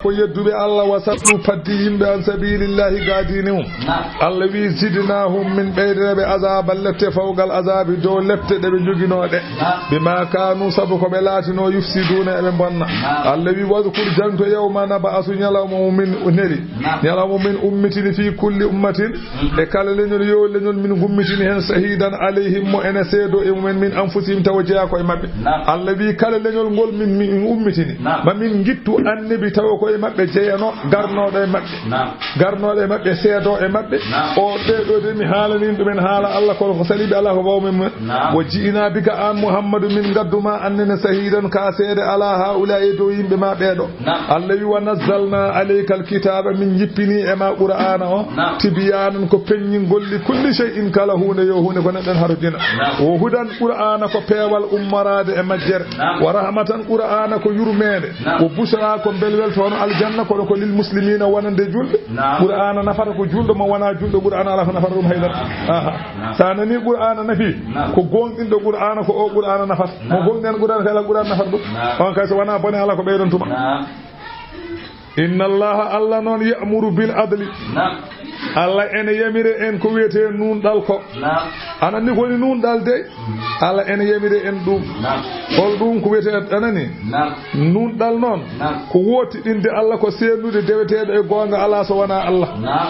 ko yedduɓe Allah wasattu paddi yimɓe an sabilillahi gadinihum Allah wi zidnahum min ɓeydeɓe azaba lette fawgal azabi dow lette ɗe ɓe joginoɗe bima kanu sabu ko ɓe laatino yufsiduna eɓe bonna Allah wi wadkur janto yawma naba'asu ñalawma min neri ñalawma min ummitini fi kulli ummatin e kala leñol yo leñol min gummitini hen shahidan alayhim mo ene seedo e mumen min anfusihim tawa jeeya koye mabɓe Allah wi kala leñol ngol min ummitini ma min gittu annabi tawa ko e mabbe jeyano garnodo e mabbe seedo e mabbe o deedo de mi halanin dum en hala Allah ko salibi Allah ko bawmen wa jiina bika an muhammadu min gadduma annana sahidan ka seede ala haula e do yimbe ma beedo Allah wi wa nazzalna alayka alkitaba min jippini e ma qur'ana o tibyanan ko penyin golli kulli shay'in kala hunde yo hunde ko nedden harujina o hudan qur'ana ko peewal ummarade e majjere wa rahmatan qur'ana ko yurmede o busra ko belwel tono aljanna ko ko lil muslimina wonande julbe qur'ana nafata ko juldo mo wana juldo qur'ana ala nafata dum haydar sanani qur'ana nafi ko gondindo qur'ana ko o qur'ana nafata mo gonden qur'ana kala qur'ana nafata dum on kay so wana bone ala ko beydon tuma inna allaha alla non ya'muru bil adli Allah ene yamire en ko wiyete nundal ko anani ko ni nundal de Allah ene yamire en dum hol dum ko wiyete anani nundal non ko woti dinde Allah ko seenude dewetedo e gonga ala so wana Allah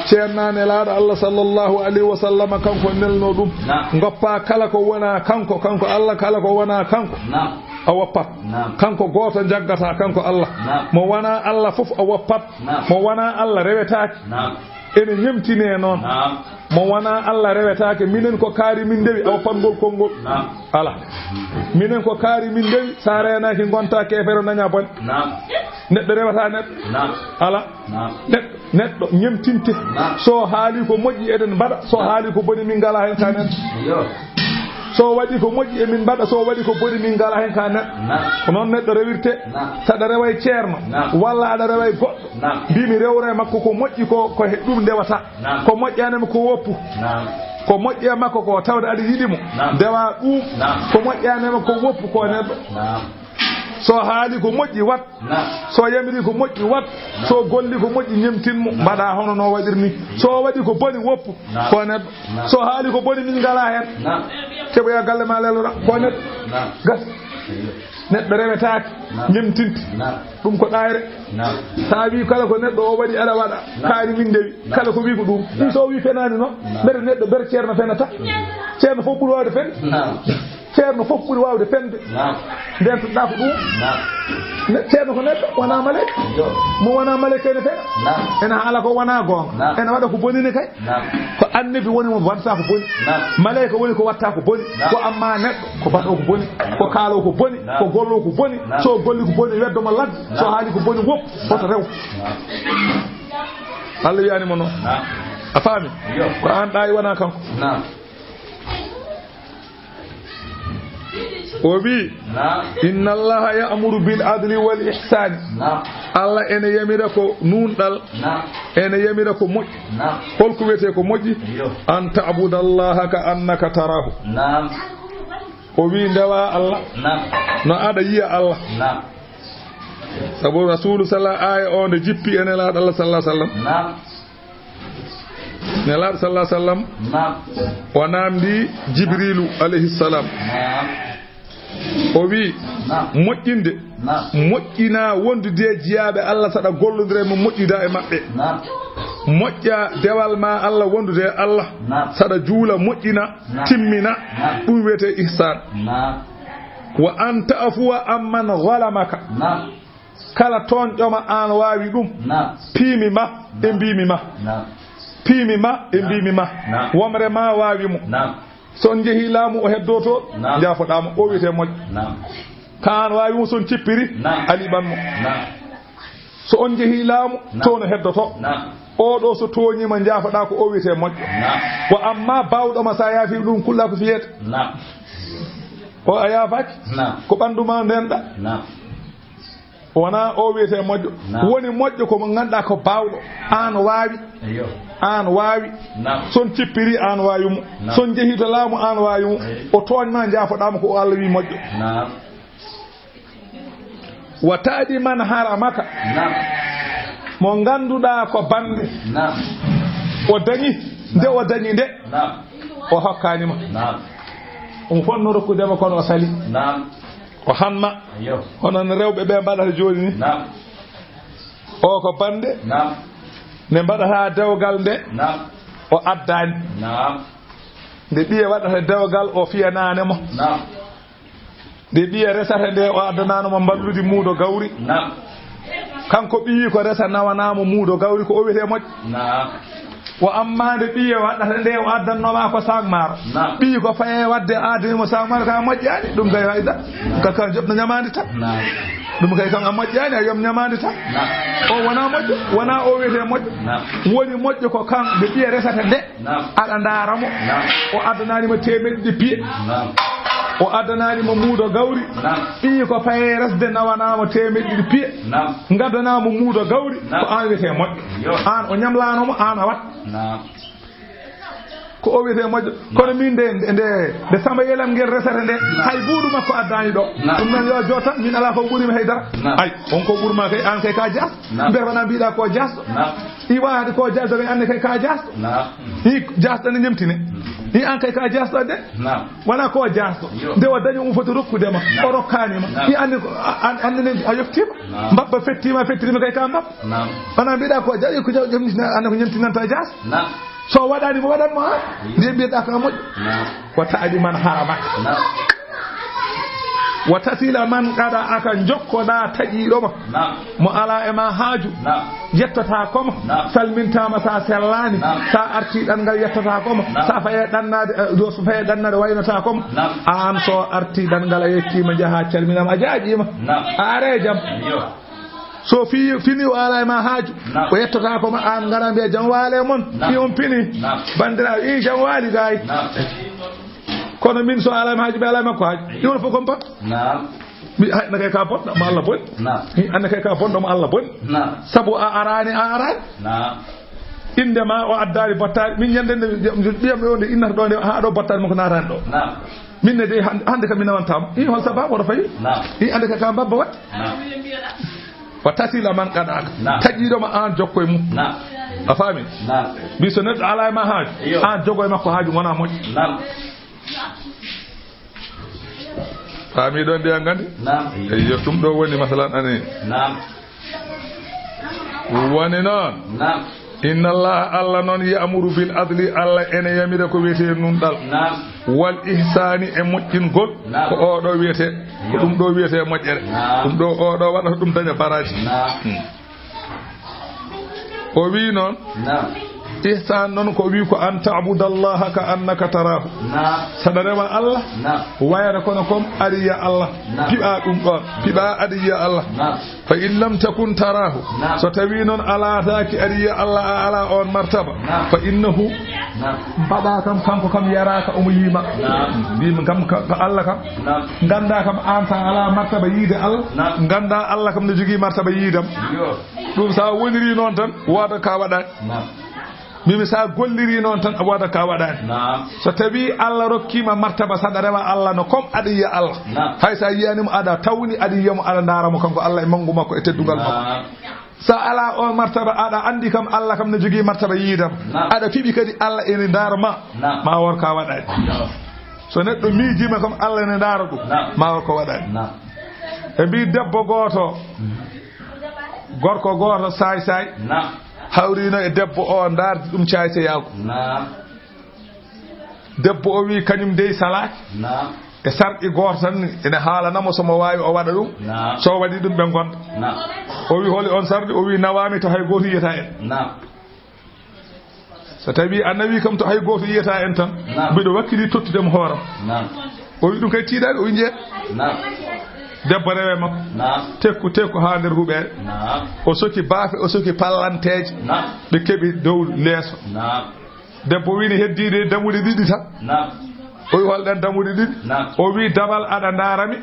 ceernane laado Allah sallallahu alaihi wasallam kanko nelno dum ngoppa kala ko wana kanko Allah kala ko wana kanko a woppat kanko goto jaggata kanko Allah mo wana Allah fof a woppat mo wana Allah rewetaaki ene ñemtine noon mo wana Allah rewetaake minen ko kaari min dewi aw pangol konngol ala minen ko kaari min dewi sa reenaki gonta kefere naña bon neɗɗo rewata neɗɗo ala neɗɗo ñemtinte so haali ko moƴƴi eɗen mbaɗa so haali ko boni min ngala hen ka neɗɗo so wadi ko moƴƴi e min mbaɗa so wadi ko boni min ngala hen ka neɗɗo ko noon neɗɗo rewirte saɗa reway ceerno walla aɗa reway goɗɗo mbimi rewre makko ko moƴƴi ko ɗum ndewata ko moƴƴanema ko woppu ko moƴƴe makko ko tawde aɗa yiɗimo dewa ɗum ko moƴƴanema ko woppu ko neɗɗo so haali ko moƴƴi wat so yamiri ko moƴƴi wat so golli ko moƴƴi ñemtinmo mbaɗa hono no waɗirni so waɗi ko boni woppu ko neɗɗo so haali ko boni min ngala hen keɓoya galle ma leloɗa ko neɗɗo gas neɗɗo rewetake ñemtinti ɗum ko ɗayre sa wi kala ko neɗɗo o waɗi aɗa waɗa kaari min dewi kala ko wi ko ɗum ɗum so wi fenani noon mbere neɗɗo mbere ceerno fenata ceerno fof ɓuuri wawde fende ceerno fof ɓuuri wawde fende ndentoɗa ko ɗum ceerno ko neɗɗo wona maleyka mo wona maleyka ene fena ene haala ko wona gonga ene waɗa ko bonini kay ko annabi woni mo watta ko boni maleyka woni ko watta ko boni ko amma neɗɗo ko baɗo ko boni ko kaalo ko boni ko gollo ko boni so golli ko boni weddoma ladde so haali ko boni wop hoto rew Allah wiyanimo noon a faami ko an ɗayi wona kanko o wi inna allaha ya'muru bil adli wal ihsan Allah ene yamira ko nundal ene yamira ko moƴƴi holko wiyete ko moƴƴi an ta'budallaha ka annaka tarahu o wi ndewa Allah no aɗa yiya Allah sabu rasulu sallallahu aya o nde jippi ene laaɗo Allah sallallahu alaihi wasallam nelaɗo sallallahu alaihi wasallam o namdi Jibrilu alayhi salam o wi moƴƴinde moƴƴina wondude jiyaɓe Allah saɗa gollodire mo moƴƴida e maɓɓe moƴƴa dewal ma Allah wondude Allah saɗa juula moƴƴina timmina ɗum wiyete ihsan wa an ta'fuwa amman zalamaka kala toñƴoma an wawi ɗum piimi ma e mbimi ma piimi ma e mbimi ma womre ma wawimo son jehi laamu o heddoto jaafoɗama o wiyete moƴƴo kan wawimo son cippiri aliɓanmo so on jehi laamu to no heddoto oɗo so toñima jaafoɗa ko o wiyete moƴƴo ko amma bawɗoma sa yaafi ɗum kulla ko fiyete o a yaafaki ko ɓanduma ndenɗa wona o wiyete moƴƴo woni moƴƴo komo ganduɗa ko bawɗo an wawi son cippiri an wawimo son jeehi to laamu an wawimo o toñma jaafoɗama ko Allah wi moƴƴo wa taadi man haramaka mo ganduɗa ko bande o dañi nde o dañi nde o hokkanima on fonno rokkudema kono o sali o hanma honon rewɓe ɓe mbaɗata joni ni o ko bande ne mbaɗata dewgal nde o addani nde ɓiye waɗata dewgal o fiyananemo nde ɓiye resata nde o addananomo mballude muudo gawri kanko ɓiyi ko resa nawanamo muudo gawri ko o wiyete moƴƴo o amma nde ɓiye waɗata nde o addannoma ko sac maro ɓiyi ko faye wadde adanimo sac maro ka moƴƴani ɗum kay hayda kaka joɓno ñamade tan ɗum kay kam a moƴƴani a yom ñamade tan o wona moƴƴo wona o wiyete moƴƴo woni moƴƴo ko kan nde ɓiye resata nde aɗa daramo o addananimo temeɗɗe piye o addananimo muudo gawri ɓiyi ko faye resde nawanamo temeɗɗe piye gaddanamo muudo gawri ko an wiyete moƴƴo an o ñamlanomo an a wat ko o wiyete moƴƴo kono min nde Samba Yelam ngel resata nde hay buuɗu makko addani ɗo ɗum noon yo jo tan min ala ko ɓuurimi haydara ay on ko ɓuurma kay an kay ka jas mbiyata wona mbiɗa ko jasɗo i wawade ko jasɗo kay anne kay ka jasɗo i jasɗo ne ñemtine i an kay ka jasɗo de wona ko jasɗo nde o dañi um foti rokkudema o rokkanima i annene a yoftima mbabba fettima kay ka mbabba wona mbiɗa ko jaɗi ko ñemtina anne ko ñemtinanta jas so waɗani mo waɗanmo ha nde mbiyeɗa ka moƴƴo ko taɗi man haramaka wa tasila man kada aka jokkoɗa taƴiɗoma mo ala e ma haaju yettata komo salmintama sa sellani sa arti ɗanngal yettata komo sa faye ɗannade so faye ɗannade waynata komo an so arti ɗanngal a yettima jaaha calminama a jaaƴima a are jaam so fini o ala e ma haaju o yettata komo an gara mbiya jam waale mon i on pini bandiraɓe i jam waali gay kono min so ala e ma haaju ɓe ala e makko haaju ɗiwon fof kom pat ane kay ka bonɗo mo Allah boni ane kay ka bonɗo mo Allah boni saabu a arani indema o addari bottari min ñande ɓiyam ɗo nde innata ɗo nde ha ɗo bottari mako natani ɗo minne de hande kam mi nawantama i hol sababu oɗo fayi i ande kay ka mbabba wat o tasila man qaɗaka taƴiɗoma an jokkoye mum a faami mbi so neɗɗo ala e ma haaju an jogo e makko haaju wona moƴƴo faami ɗon ndiya gandi eyo ɗum ɗo woni masalan ani woni noon inna allaha allah noon ya'muru bil adli allah ene yamira ko wiyete nunɗal wal ihsani e moƴƴingol ko oɗo wiyete ko ɗum ɗo wiyete moƴƴere ɗum ɗo oɗo waɗata ɗum daña baraji o wi noon ihsan noon ko wi ko an ta'budallaha ka annaka tarahu saɗa rewa Allah wayata kono kom ariya Allah piɓa ɗum ɗon piɓa ariya Allah fa in lam takun tarahu so tawi noon alataki ariya Allah a ala on martaba fa innahu mbaɗa kam kanko kam yaraka omo yima mbimi kam ko Allah kam ganda kam an tan ala martaba yiide Allah ganda Allah kam ne jogui martaba yiidam ɗum sa woniri noon tan woda ka waɗani mimi sa golliri noon tan wada ka waɗani so tawi Allah rokkima martaba saɗa rewa Allah no comme aɗa yiya Allah hay sa yiyanimo aɗa tawni aɗa yiyamo aɗa daramo kanko Allah e mangu makko e teddugal makko sa ala on martaba aɗa andi kam Allah kam ne jogui martaba yiidam aɗa fiɓi kadi Allah ene darama ma wor ka waɗani so neɗɗo miijima kam Allah ene dara ɗum ma wor ko waɗani e mbi debbo goto gorko goto say hawrino e debbo o dardi ɗum cayseyago debbo o wi kañum dey salaki e sarɗi goto tan ene haalanamo somo wawi o waɗa ɗum so waɗi ɗum ɓe gonɗa o wi holi on sarɗi o wi nawami to hay goto yiyata en so tawi a nawi kam to hay goto yiyata en tan mbiɗo wakkili tottudemo hooram o wi ɗum kay tiiɗani o wi jeeɗ debbo rewe makko tekku ha nder huɓeɓe o soki baafe o soki pallanteje ɓe keeɓi dow leeso debbo wini heddide damuɗe ɗiɗi tan o wi holɗen damuɗe ɗiɗi o wi damal aɗa darami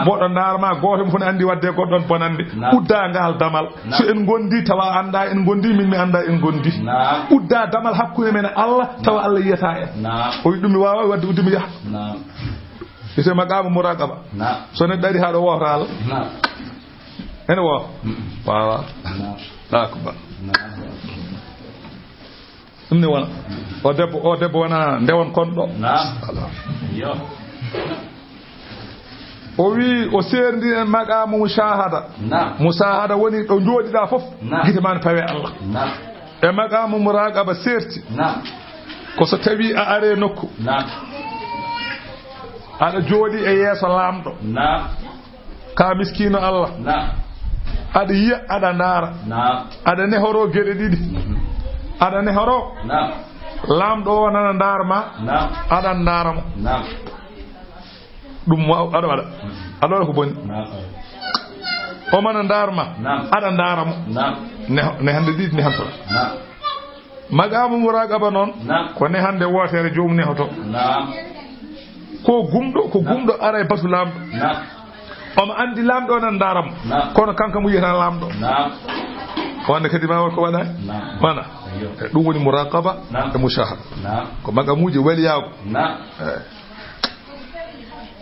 moɗo darma goto fo ne andi wadde goɗɗon bonande udda ngal damal so en gondi tawa anda en gondi min mi anda en gondi udda damal hakkude men Allah tawa Allah yiyata en o wi ɗum mi wawa wadde uddi mi yaha ite maqama muraqaba so ne dari haɗo woota Allah ene wo wawa ɗa ko ba ɗum ne wona o debbo wona ndewon konɗo o wi o serndi en maqamu musahada woni ɗo jooɗiɗa fof gite ma ne pawe Allah e maqamu muraqaba serti ko so tawi a are nokku aɗa jooɗi e yeeso laamɗo ka miskino Allah aɗa yiya aɗa ndaara aɗa nehoro geɗe ɗiɗi aɗa nehoro laamɗo o nana ndaarma aɗa ndaaramo ɗum aɗa waɗa ko boni o mana ndaarma aɗa ndaaramo nehande ɗiɗi nehantoɗa maqamu muraqaba noon ko nehande wootere joomum nehoto ko gumɗo ara e batu laamɗo omo andi laamɗo nan ndaaramo kono kanko mo yiyata laamɗo wonde kadi ma ko waɗa wona ɗum woni muraqaba e mushahada ko maqamuji waliyago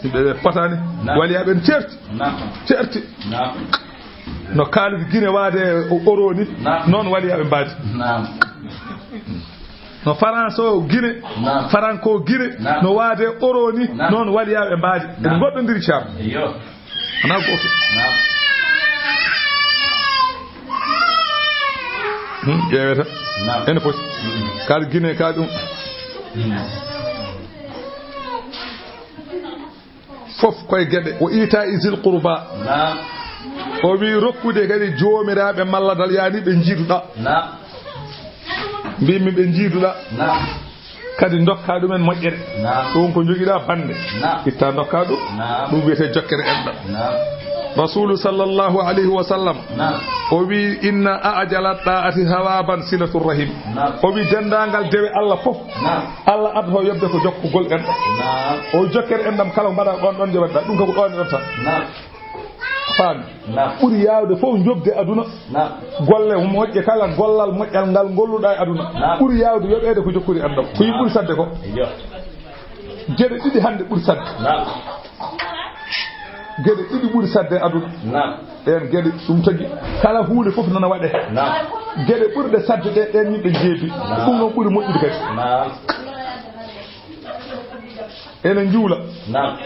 yimɓeɓe potani waliyaɓe ne certi no kaalidi Guinée waade oro ni noon waliyaɓe mbaadi no France o Guinée Franco Guinée no waade oro ni noon waliyaɓe mbaadi en goɗɗodiri caam ana goto ƴeeweta ene foti kaal Guinée ka ɗum fof koye geɗe o ita isil qurba o wi rokkude kadi joomiraɓe malladal yaani ɓe jiiduɗa mbimi ɓe jiiduɗa kadi dokka ɗumen moƴƴere ɗum ko joguiɗa bande itta dokka ɗum ɗum wiyete jokkere enɗam rasulu sallallahu alayhi wa sallam o wi inna ajala ta'ati hawaban silatur rahim o wi dendagal dewe Allah fof Allah adho yobde ko jokkugol enɗam o jokkere enɗam kala mbaɗa ɗon jeɓaɗa ɗum koko ɗon tan faami ɓuri yawde fof jobde aduna golle moƴƴe kala gollal moƴƴal ngal golluɗa e aduna ɓuri yawde yoɓede ko jokkuri enɗam ko yi ɓuri sadde ko geɗe ɗiɗi hande ɓuri sadde geɗe ɗiɗi ɓuri sadde aduna ɗen geɗe ɗum tagi kala huunde fof nana waɗe geɗe ɓurɗe sadde ɗe ɗen yimɓe jeebi ɗum noon ɓuri moƴƴude kadi enen juula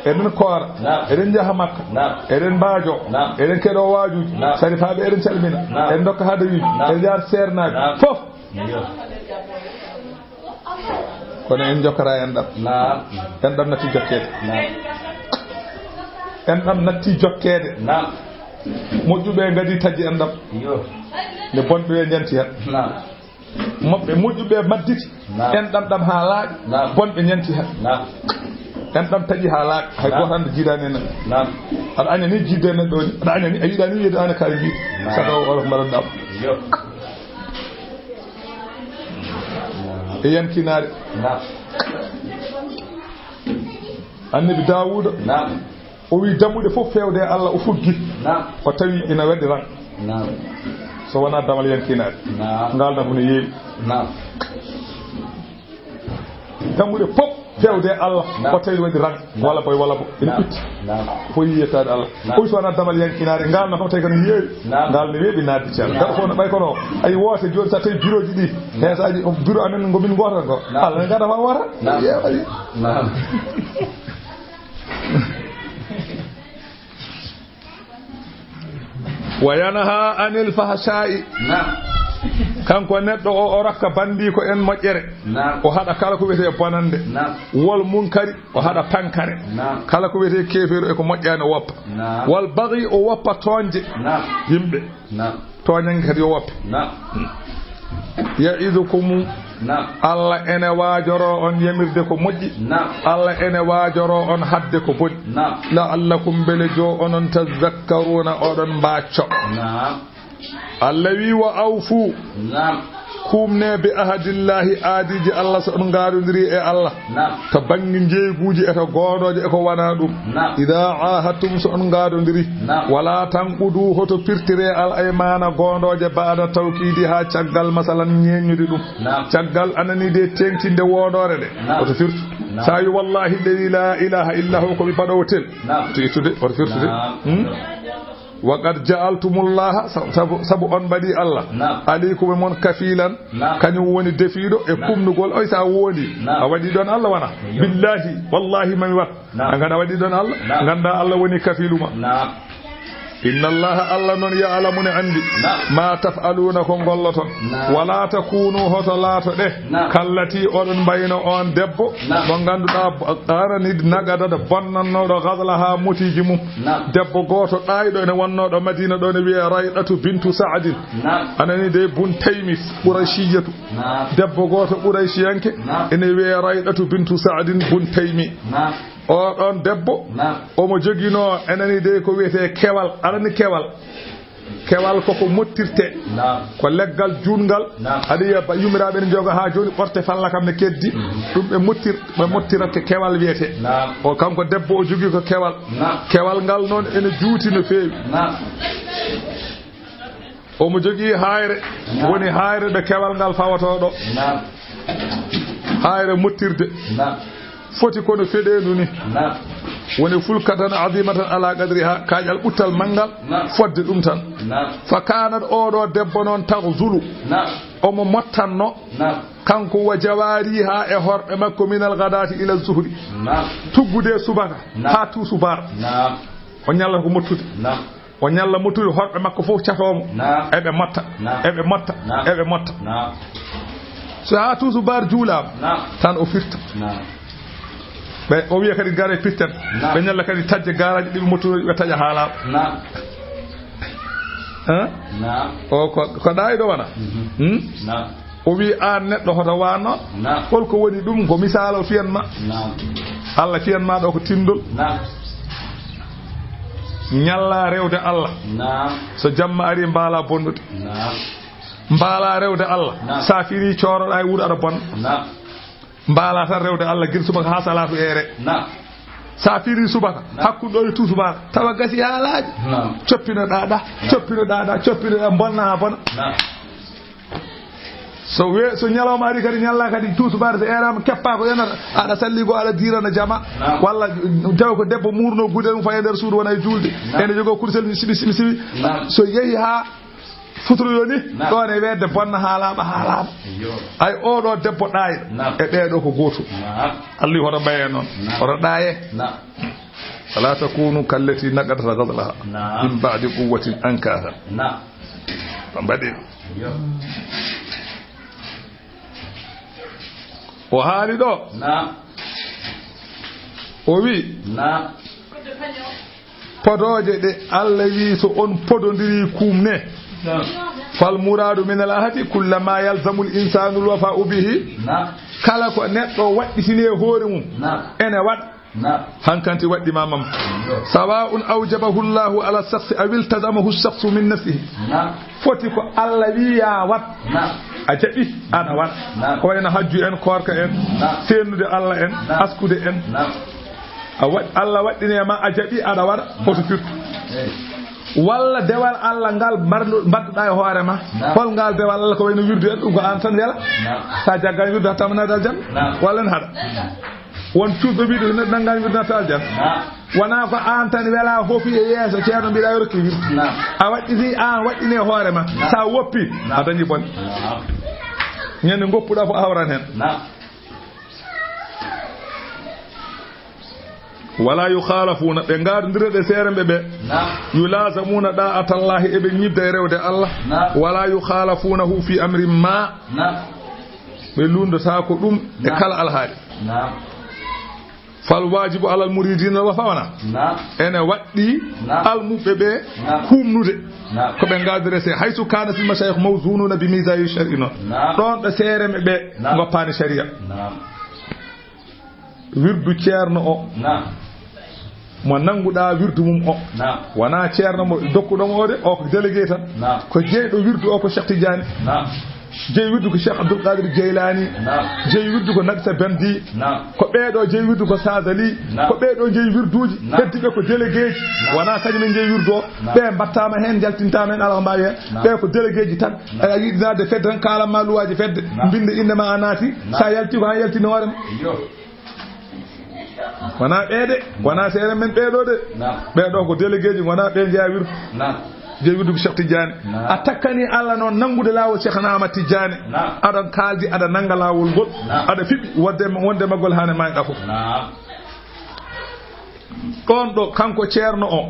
enen koora eɗen jaha makka eɗen mbaajo eɗen keɗo waajuji sari faaɓe eɗen calmina eɗen dokka hadayuji eɗen jaar sernaɓe fof kono en jokkata enɗam enɗam natti jokkede enɗam natti jokkede moƴƴuɓe gadi taji enɗam nde bonɓe ñanti hen moƴƴuɓe madditi enɗam ɗam ha laaɓi bonɓe ñanti hen enɗam taƴi ha laaɓi hay goto hande jiidani en aɗa aña ni jidde neɗɗo ni aɗa aña ni a yiiɗani wiide an kaari jiide saɗa olof mbaɗanɗam e yankinare annabi Dawuda o wi dammuɗe fof fewde e Allah o fuggi o tawi ina weddi ran so wona damal yankinade ngalda ko no yeewi dammuɗe fof fewde e Allah o tawi waɗi ran walla boy walla bo ina ɓitti fo yiyetade Allah o so wona damal yankinade ngalna kam tawi kono yeewi ngal ne weeɓi nadde ceerno gaɗa fof no ɓay kono ay woote joni sa tawi bureau ji ɗi hesaji bureau amen gomin goto ko Allah ne gada ma wota yeewayi wa yanha anil fahsha'i kanko neɗɗo o rakka bandi ko en moƴƴere o haɗa kala ko wiyete bonande wal munkari o haɗa pankare kala ko wiyete kefeeru e ko moƴƴani o woppa wal baghi o woppa toñje yimɓe toñange kadi o woppa ya'idukum Allah ene waajoro on yamirde ko moƴƴi Allah ene waajoro on hadde ko boni la'allakum bele jo onon tazakkaruna oɗon mbacco Allah wi wa awfu kumne bi ahadillahi aadiji Allah so on ngaadodiri e Allah to bangi jeeguji e to goodoje e ko wana ɗum ida ahadtum so on ngaadodiri wala tanqudu hoto pirtire al aymana gondoje baada tawkidi ha caggal masalan ñeñude ɗum caggal anani de tengtinde wodore de oto firtu sa yi wallahi de la ilaha illa hu ko bi paɗowo tel to ittude oto firtude wa qad ja'altumullaha sabu on badi Allah alaykum mon kafilan kanyum woni defido e kumnugol o sa wodi a wadi don Allah wana billahi wallahi man wat ngana wadi don Allah ganda Allah woni kafiluma inna allaha alla non ya'lamuni andi ma taf'aluna ko golloton wala takunu hoto lato de kallati odon bayno on debbo mo ganduda arani nagada de bonnanno do ghadlaha mutiji mum debbo goto daydo ene wonno do Madina do ne wi'a Raydatu bintu Sa'd anani de bun taymis qurayshiyatu debbo goto qurayshiyanke ene wi'a Raydatu bintu Sa'd bun taymi o don debbo o mo jogino enani de ko wiete kewal arani kewal koko mottirte ko leggal jungal adi ba yumirabe en joga ha joni porte falla kam ne keddi dum be mottirate kewal wiete o kanko debbo o jogi ko kewal ngal non ene juuti no feewi o mo jogi hayre woni hayre de kewal ngal fawato do hayre mottirde foti kono fedenu ni woni fulkatan azimatan ala qadriha kaajal buttal mangal fodde dum tan fa kanat odo debbo non taghzulu o mo mottanno kanko wa jawariha e horde makko minal ghadati ila zuhri tuggude subaka ha tu subar o nyalla ko mottude o nyalla mottude horde makko fof catomo ebe motta so ha tu subar juula tan o firta be o wiya kadi gare pitten be nyalla kadi tajje garaji dibe moto be taja hala o ko daydo wana o wi an neddo hoto wano holko woni dum ko misalo fiyanma Allah fiyanma do ko tindol nyalla rewde Allah so jamma ari mbala bondude mbala rewde Allah safiri coro ay wudo ada bon mbala tan rewde Allah gir subaka ha salatu ere sa firi subaka hakkudo tu subaka tawa gasi halaaji coppino dada bonna bona so nyaloma ari kadi nyalla kadi tu subaka se erama keppa ko yana ada salli go ala dirana jama walla taw ko debbo murno gudel fa nder suudu wona e julde ene jogo kursel mi sibi so yehi ha futuro yoni do ne wedde bonna halaba ay o do debbo daay e beedo ko goto alli hoto baye non hoto daaye fala takunu kallati naqadra ghadlaha min ba'di quwwatin ankaha bambade o haali do o wi podoje de Allah wi so on podondiri kumne fal muradu min al ahadi kullama yalzamu al insanu al wafa'u bihi kala ko neddo wadditine hoore mum ene wad hankanti waddi mamam sawa'un awjabahu Allahu ala shakhsi aw iltazamahu ash-shakhsu min nafsihi foti ko Allah wiya wat a jabi ana wat ko ena hajju en korka en senude Allah en askude en Allah waddine ma a jabi ana wada foto firtu walla dewal Allah ngal badduda e hoore ma hol ngal dewal Allah ko wayno wirdu en dum ko an tan wela sa jaggal wirdu tamna dal jam walla hada won tuube bidu ne dangal wirdu dal jam wana ko an tan wela hofi e yeso ceerno bi da yorki wirdu a waddi an waddine hoore ma sa woppi a dañi bon ñen ngoppuda ko awran hen wala yukhalafuna be ngaddirede serembe be yulazamuna da'atallahi e be nyidde rewde Allah wala yukhalafunahu fi amri ma be lundo ta ko dum e kala alhaadi fal wajibu ala al muridina wa fawana ene waddi al mubbe humnude ko be ngadire se haythu kana fil mashayikh mawzununa bi mizan shar'ina don be serembe be ngoppani sharia wirdu ceerno o mo nanguda wirdu mum o wana ceerno mo dokkudo mo de o ko délégué tan ko jeydo wirdu o ko Cheikh Tidiane jeey wirdu ko Cheikh Abdul Qadir Jailani jeey wirdu ko Naqsa Bandi ko beedo jeey wirdu ko Sadali ko beedo jeey wirduji heddibe ko délégué wana kañum jeey wirdu be battama hen jaltintama en ala mbawi be ko délégué ji tan ay yidade fedde tan kala maluwaji fedde binde inde ma anati sa yalti ko yalti no warem wana ɓeede wana seere men ɓeeɗo de ɓeeɗo ko délégué ji wana ɓe jeeya wirdu jeeyi wirdu ko Cheikh Tidiane a takkani Allah noon nangude laawol Cheikh Ahmad Tidiane aɗa kaaldi aɗa nanga laawol ngol aɗa fiɓi wonde maggol hane mayɗa fof ɗon ɗo kanko ceerno o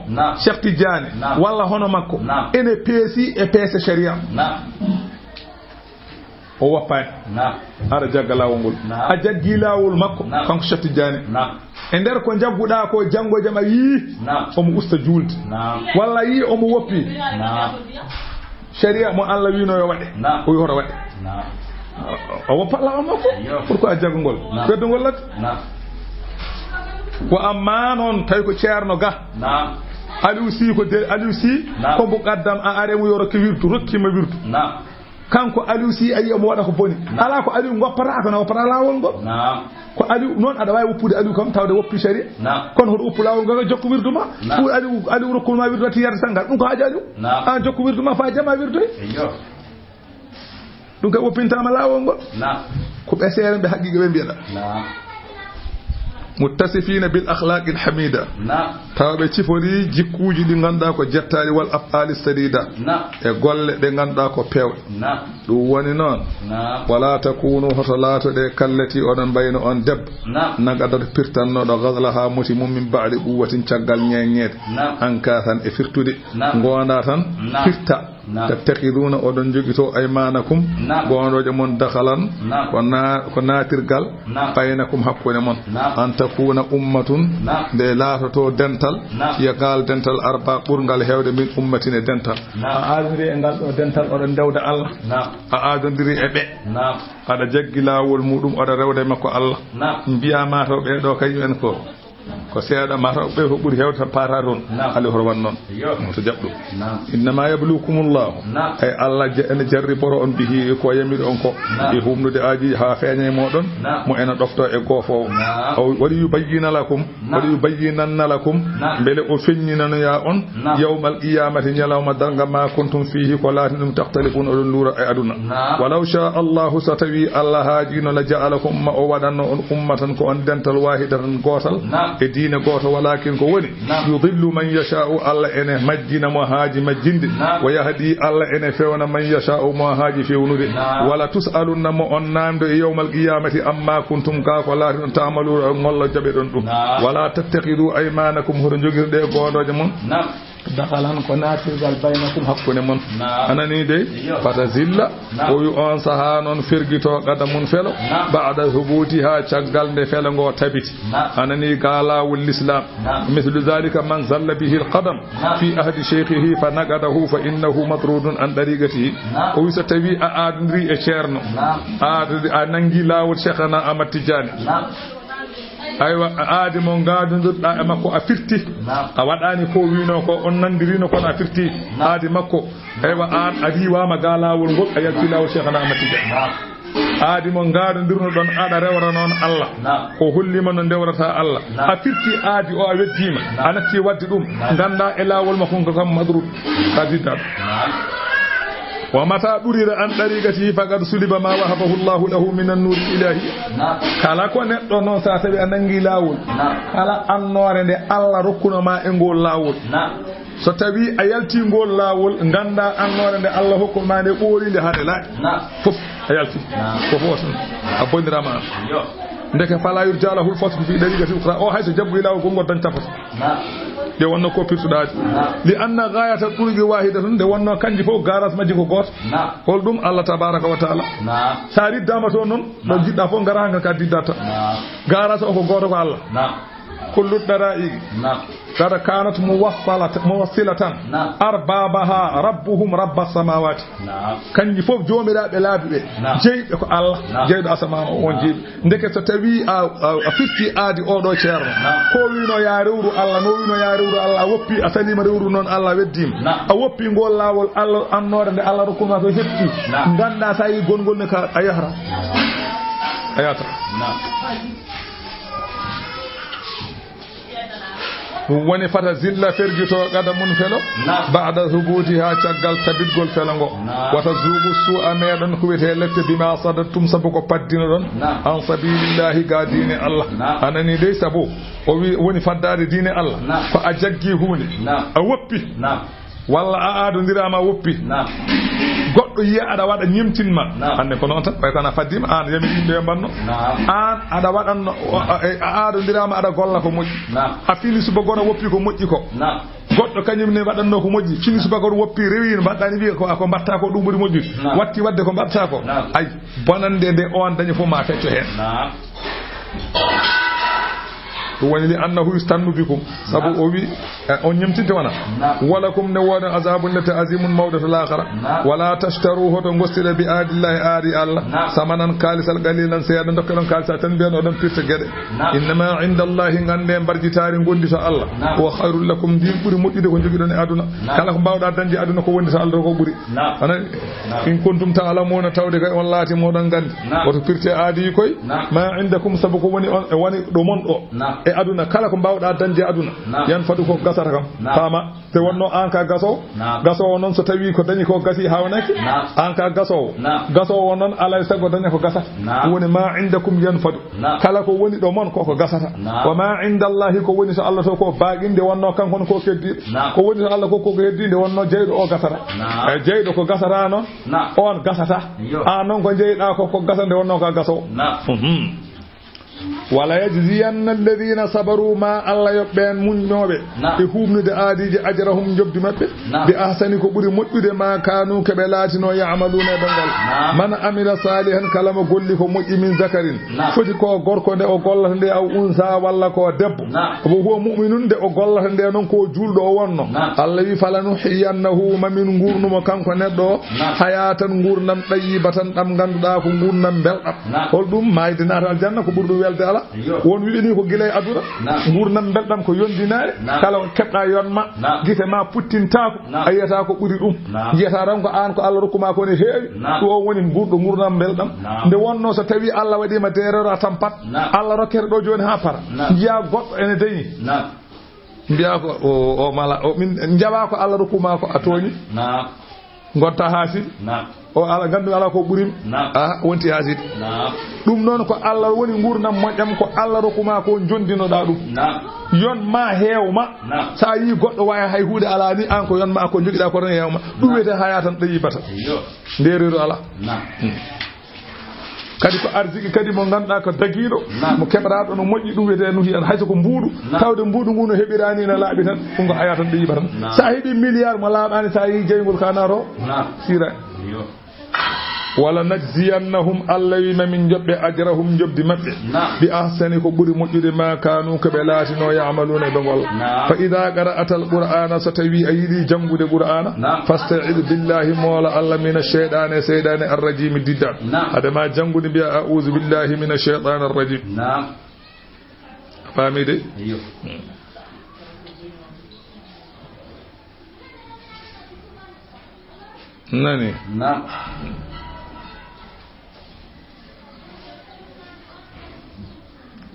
Cheikh Tidiane walla hono makko ene peesi e peese sharia o wappani aɗa jagga laawol ngol a jaggi laawol makko kanko Cheikh Tidiane e nder ko jagguɗa ko janggo jam a yii omo usta juulde walla yii omo woppi sharia mo Allah wino yo waɗe o wi hoto waɗe o woppa laawol makko pourquoi a jaggo ngol ɓeddo ngol ladde ko amma noon tawi ko ceerno ga Aliou Sy ko de Aliou Sy ko mbo gaddam a aremo yo rokke wirdu rokkima wirdu kanko Aliou Sy ayi omo waɗa ko boni ala ko Aliou goppata kono woppata laawol ngol ko Aliou noon aɗa wawi woppude Aliou kam tawde woppi sharia kono hoto woppu laawol ngol jokku wirdu ma pour Aliou rokkuma wirdu watti yiyata sangal ɗum ko haaji Aliou an jokku wirdu ma fa jama wirdoy ɗum kay woppintama laawol ngol ko ɓesere ɓe haqiqa ɓe mbiyeɗa muttasifina bil akhlaq al hamida tawbe cifori jikkuji di ganda ko jettali wal afali sadida e golle de ganda ko pewde dum woni non wala takunu hotalatu de kallati onon bayno on deb nagada pirtanno do ghazlaha muti mum min ba'di quwwatin caggal nyenyet an ka tan e firtude gonda tan firta tattakiduna odon jogito aymanakum gondoje mon dakhalan ko natirgal baynakum hakkunde mon an takuna ummatun de latoto dental yagal dental arba burgal hewde min ummatine dental a adiri e gal do dental odon dewda Allah a adondiri e be ada jaggi lawol mudum oda rewde makko Allah biya ma to be do kay en ko seeda mata be ko buri hewta paata don ali horwan non to jabdo inma yablukumullah ay Allah ene jarri boro on bihi ko yamir on ko e humnude aji ha feñe modon mo ena dofto e gofo wadi yubayyina lakum bele o feññinano ya on yawmal qiyamati nyalawma danga ma kuntum fihi ko lati dum takhtalifun odon lura ay aduna walau sha Allah satawi Allah hajino la ja'alakum ma o wadanno on ummatan ko on dental wahidatan gotal e diina goto walakin ko woni yudillu man yasha'u alla ene majjina mo haaji majjinde wa yahdi alla ene fewna man yasha'u mo haaji fewnude wala tusaluna mo on namdo e yawmal qiyamati amma kuntum ka ko laatin ta'malu ngollo jabe don dum wala tattakhidu aymanakum hodo jogirde godoje mon dakhalan ko natirgal baynakum hakkune mon anani de fata zilla o yu on saha non firgito gada mun felo ba'da hubutiha caggal de felo ngo tabiti anani gala wal islam mithlu zalika man zalla bihi al qadam fi ahdi shaykhihi fa naqadahu fa innahu matrudun an dariqatihi o wisa tawi a adri e cerno a nangi lawol Cheikhana Ahmad Tidiane aywa aadi mo gadundirɗa e makko a firti a waɗani ko wino ko on nandirino kono a firti aadi makko aywa an a riwama ga lawol ngol a yalti lawol Cheikhana Ahmad Tidiane aadi mo gadondirno ɗon aɗa rewra noon Allah o hollima no dewrata Allah a firti aadi o a weddima a natti wadde ɗum ganda e lawol makko ko kam madrud ka diddaɗo ومتى برر عن طريقته فقد سلب ما وهبه الله له من النور الالهي kala ko neddo non sa tabi anangi lawol kala annore de Allah rokkuno ma e ngol lawol so tawi a yalti ngol lawol ganda annore de Allah hokkuno ma de ɓorinde hade la fof a yalti ko fof a bondirama ndeke fala yurjalahul fasl fi dariqati ukhra o hayso jabbu lawol ko goddan tafata de wonno ko pirtudaade li anna ghayata turbi wahidatun de wonno kanji fo garas majji ko goto hol dum Allah tabaaraka wa taala sari dama to non do jidda fo garanga ka diddata garas o ko goto ko Allah kullu dara'i kada kanat muwassilatan arbabaha rabbuhum rabbas samawati kanji fof jomiraɓe laabiɓe jeyɓe ko Allah jeyɗo asamama on jeyɓe ndeke so tawi a fitti aadi oɗo ceerno ko wino ya rewru Allah no wino ya rewru Allah a woppi a salima rewru noon Allah weddima a woppi ngol lawol Allah annore nde Allah rokkuma to hetti ganda sa yi gongol ne ka a yahata woni fata zilla fergito qadamun felo ba'da hubutiha caggal tabidgol felango wata zubu su'a meɗon ko wiyete lette bima sadattum sabu ko paddino don an sabilillahi ga dine Allah anani dey sabu o woni faddade dine Allah ko a jaggi hunde a woppi walla a aadondirama woppi goɗɗo yiya aɗa waɗa ñimtinma hande ko noon tan ɓay kono a faddima an yami yimɓe mbanno an aɗa waɗanno a aadondirama aɗa golla ko moƴƴi a fini suba gono woppi ko moƴƴi ko goɗɗo kañum ne waɗanno ko moƴƴi fini suba gono woppi rewino mbaɗɗani wiya ko mbatta ko ɗum ɓuri moƴƴude watti wadde ko mbatta ko ay bonande nde on dañi fof ma fecco hen ɗum woni li annahu yustannu bikum sabu o wi on ñimtinte wona walakum ne woda azabun lati azimun mawdatu l'akhara wala tashtaru hoto gostira bi adillahi aadi Allah samanan kalisal qalilan seeda dokka don kalisa tan ben odon pirta gede innama indallahi ngande barjitaari gondi to Allah wa khairul lakum din buri moddude ko jogi don e aduna kala ko bawda dañde aduna ko wondi to Allah ko buri anan in kuntum ta'lamuna tawde kay on laati modon gandi woto pirte aadi koy ma indakum sabu ko woni on e woni do mon do e aduna kala ko bawda dañde aduna yan fadu ko gasata kam fama te wonno an ka gasowo non so tawi ko dañi ko gasi hawnaki an ka gasowo non alay sago dañi ko gasata woni ma indakum yanfadu kala ko woni do mon ko gasata wa ma indallahi ko woni so Allah to ko baaginde wonno kanko ko keddi ko woni so Allah ko heddinde wonno jeydo o gasata e jeydo ko gasata non on gasata an non ko jeyda ko gasande wonno ka gasowo wala yajziyanna alladhina sabaru ma alla yobben munnobe e humnude aadiji ajrahum jobdi mabbe bi ahsani ko buri moddude ma kanu kebe latino ya'maluna dangal man amila salihan kalama golli ko moƴƴi min zakarin foti ko gorko nde o gollata nde aw unsa walla ko debbo ko huwa mu'minun de o gollata nde non ko juldo o wonno alla wi falanu hiyannahu mamin ngurnumo kanko neddo hayatan ngurnam tayyibatan dam ganduda ko ngurnam beldam hol dum maydinata aljanna ko burdu welde ala won wiini ko gilay aduna ngurnam beldam ko yondinaare kala kebda yon ma gite ma puttintako ayata ko buri dum jeta ran ko an ko Allah rokkuma ko ne heewi do woni ngurnam beldam nde wonno so tawi Allah wadi ma terero tampat Allah rokkere do joni ha para jiya goddo ene dañi mbiya ko o mala o min jaba ko Allah rokkuma ko atoni gotta hasid o ala gandu ala ko burim wonti hasid dum non ko Allah woni ngurnam moƴƴam ko Allah rokuma ko jondino da dum yon ma heewma sa yi goddo way hay huude ala ni an ko yon ma ko jogida ko ren heewma dum wete hayatan dayi bata ndereru ala kadi ko arziki kadi mo ganda ko dagido mo kebrado no moƴƴi dum wete no hiyan hayso ko mbuudu tawde mbuudu ngu no hebirani na laabi tan dum ko hayatan dayi bata sa hebi milliard mo laabani sa yi jeygol kanaro sira wala najziyannahum allawima min jobbe ajrahum jobdi mabbe bi ahsani ko buri moƴƴude ma kanu ko be laatino ya'maluna be gol fa idha qara'ata alqur'ana satawi ayidi jangude qur'ana fasta'id billahi mawla alla min ash-shaytani saydani ar-rajim didda adama jangude bi a'udhu billahi min ash-shaytani ar-rajim famide nani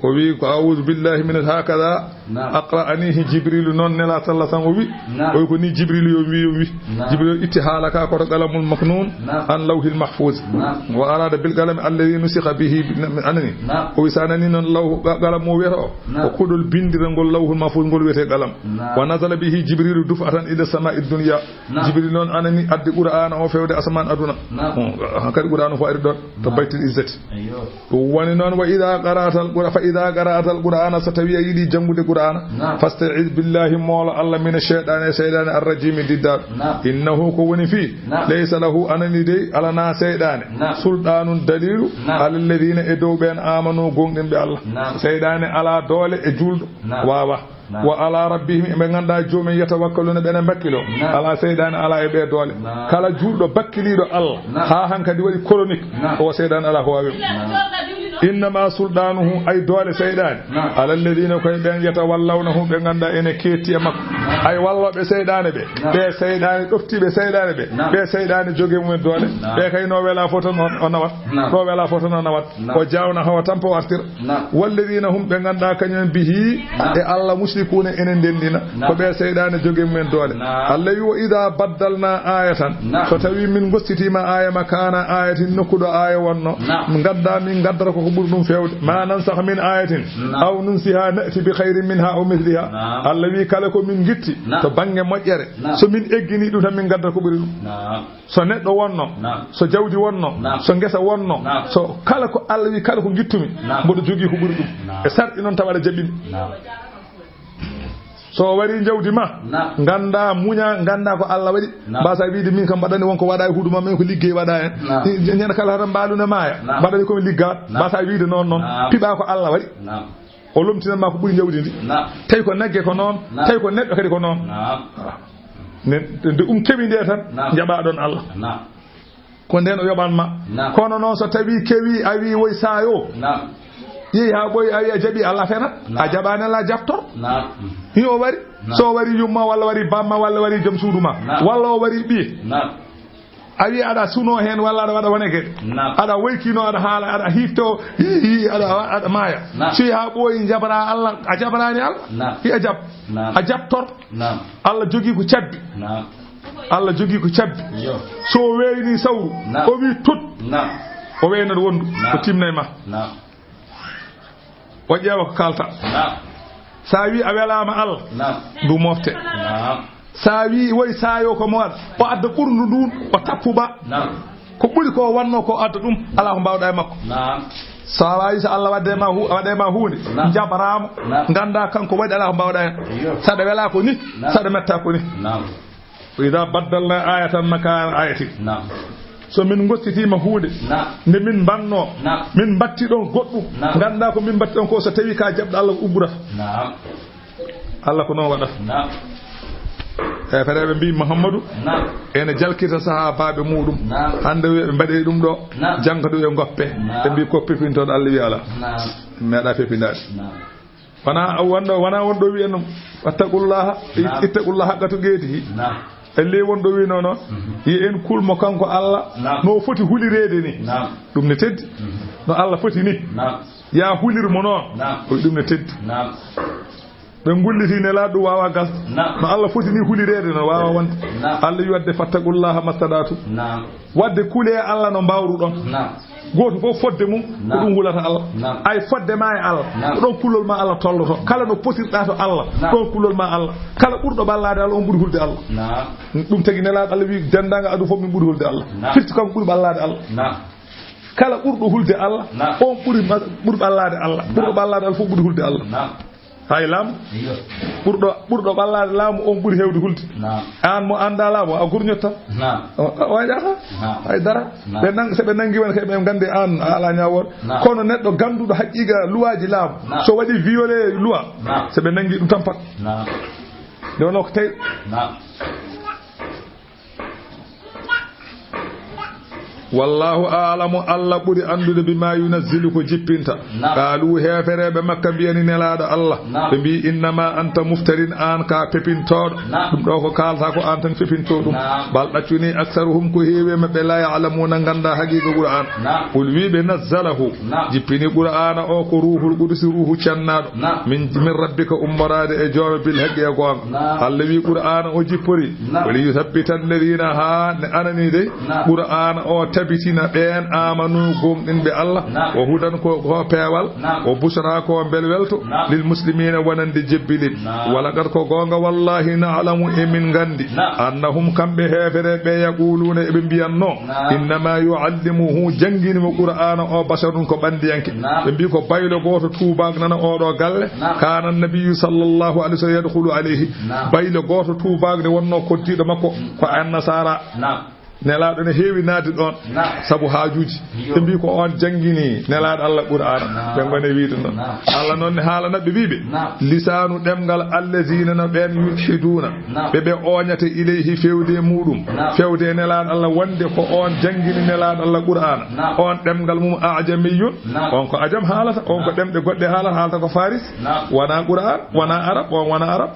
وبي أعوذ بالله من هكذا أقرأنيه جبريل نون نلا صلى الله عليه وسلم ويكوني جبريل يومي جبريل اتحالك قلم المكنون عن لوح المحفوظ وأراد بالقلم الذي نسخ به أنني ويسانني لوح قلم ويرو وكل البند نقول لوح المحفوظ نقول ويته قلم ونزل به جبريل دفعة إلى السماء الدنيا جبريل نون أنني أدي قرآن أو فيود أسمان أدنى هكذا قرآن فأرد تبيت الإزة ونون وإذا قرأت القرآن إذا قرأت القرآن ستوي يدي جنب القرآن فاستعذ بالله مولا الله من الشيطان الرجيم ضد إنه كون فيه ليس له أن ندي على ناس سيدان سلطان دليل على الذين ادوا بين آمنوا قومن بالله سيدان على دول اجول واوا وعلى ربهم من غندا جوم يتوكلون بين بكيلو على سيدان على ابي دول كلا جولدو بكيليدو الله ها هانكا دي ودي كولونيك او سيدان على هو innama sultanuhu ay dole seydani ala alladhina koy ben yatawallawnahu be ganda ene ketti e makko ay wallobe seydane be seydani doftibe seydane be seydani joge mum dole be kay no wela foto on nawat no wela foto on nawat o jawna hawa tampo artir walladhina hum be ganda kanyum bihi e alla mushrikuna enen dendina ko be seydane joge mum dole alla wi wa idha baddalna ayatan so tawi min gostitima aya makana ayatin nokudo aya wonno gadda min gaddara ko burdum fewde ma nan sax min ayatin aw nunsiha nati bi khairin minha aw mithliha alla wi kala ko min gitti to bange mojjere so min eggini dum tan min gaddara ko buri dum so neddo wonno so jawdi wonno so ngesa wonno so kala ko alla wi kala ko gittumi mbodo jogi ko buri dum e sardi non tawala jabini so wari jawdi ma ganda munya ganda ko Allah wadi basa wiide min kam badani wonko wada huduma men ko liggey wada en nyana kala ran baluna maya badani ko ligga basa wiide non piba ko Allah wadi o lomtina ma ko buri jawdi ndi tay ko nagge ko non tay ko neddo kadi ko non de kewi de tan jaba don Allah ko den o yoban ma kono non so tawi kewi a wi woy sayo yi ha boy a jabi Allah fena a jabana la jaftor hiyo wari so wari yumma walla wari bamma walla wari jom suduma walla o wari bi awi ada suno hen walla ada wada woneke ada waykino ada hala ada hifto ada maya si ha boy jabara Allah a jabarani Allah hi a jabtor Allah jogi ko cabbi Allah jogi ko cabbi so weyni sawru o wi tut o weyna wondu ko timnay ma o ƴeewa ko kalta sa wi a welama Allah du mofte sa wi woy sayo ko mo waɗa o adda ɓurndu ndun o tappu ba ko ɓuri ko wanno ko adda ɗum ala ko mbawɗa e makko sa wawi so Allah waɗema hunde jaɓaramo ganda kanko waɗi ala ko mbawɗa hen saɗa wela ko ni saɗa metta ko ni ida baddalna ayatan makana ayatin so min gostitima huude nde min banno min batti ɗon goɗɗum ganda ko min batti ɗon ko so tawi ka jabɗo Allah ko ubbura Allah ko noon waɗata e fereɓe mbi Muhammadou ene jalkita sahabaɓe muɗum hande ɓe mbaɗe ɗum ɗo jangka ɗo e goppe ɓe mbi ko pepintoɗo Allah wi ala meeɗa pepinade wona wonɗo wiya ɗum wattaqullaha ittaqullaha haqqa tuqatihi elle wonɗo wi noon yi en kulmo kanko Allah no foti hulirede ni ɗum ne teddi no Allah foti ni ya hulirmo noon ɗum ne teddi ɓe gulliti ne laaɗum wawa gas no Allah foti ni hulirede no wawa wonde Allah wi wadde fattaqullaha mastadatu wadde kuule Allah no mbawruɗon goto fof fodde mum ko ɗum hulata Allah ay fodde ma e Allah ko ɗon kullol ma Allah tolloto kala no potirɗa to Allah ɗon kullol ma Allah kala ɓurɗo ballade Allah on ɓuuri hulde Allah ɗum tagi nelaɗo Allah wi dendaga adu fof min ɓuuri hulde Allah firti kam ɓuuri ballade Allah kala ɓurɗo hulde Allah on ɓuuri ballade Allah ɓurɗo ballade Allah fof ɓuuri hulde Allah hay laamu ɓurɗo ballade laamu on ɓuuri hewde hulde an mo anda laamu a gurñotta waƴata hay dara seɓe nangi won kay ɓe gandi an a ala ñawor kono neɗɗo ganduɗo haqiqa luwaji laamu so waɗi violé loi seɓe nangi ɗum tan pat nde wono ko tawi wallahu a'lamu Allah ɓuri andude bima yunazzilu ko jippinta qalu hefereɓe makka mbiyani nelaɗo Allah ɓe mbi innama anta muftarin an ka pepintoɗo ɗum ɗo ko kalta ko an tan pepinto ɗum bal ɗaccuni aksaruhum ko heewi maɓɓe la ya'lamuna ganda haqiqa qur'an qul wiɓe nazzalahu jippini qur'ana o ko ruhul qudus ruhu cannaɗo min rabbika ummorade e joome bil haqqi e gonga Allah wi qur'ana o jippori wali yuthabbita alladhina ha ne anani de qur'ana o tabitina ɓen amanu gomɗinɓe Allah o hudan ko peewal o busra ko belwelto lil muslimina wonande jebbilin wala gad ko gonga wallahi na'lamu e min gandi annahum kamɓe hefereɓe yaquluna eɓe mbiyanno innama yuallimuhu jangginimo qur'ana o basharun ko ɓandiyanke ɓe mbi ko baylo goto tubak nana oɗo galle kana nabiyyu sallallahu alaihi wasallam yadkhulu alayhi baylo goto tubak ne wonno koddiɗo makko ko an nasara nelaɗo ne heewi naade ɗon sabu haajuji ɓe mbi ko on jangini nelaɗo Allah Qur'an ɓe gone wiide noon Allah noon ne haalanaɓe wiiɓe lisanu ɗemgal allazina no ɓen yulhiduna ɓeɓe oñate ilayhi fewde muɗum fewde nelaɗo Allah wonde ko on jangini nelaɗo Allah Qur'an on ɗemgal mum ajamiyun on ko ajam haalata on ko ɗemɗe goɗɗe haalata ko faris wona Qur'an wona arab on wona arab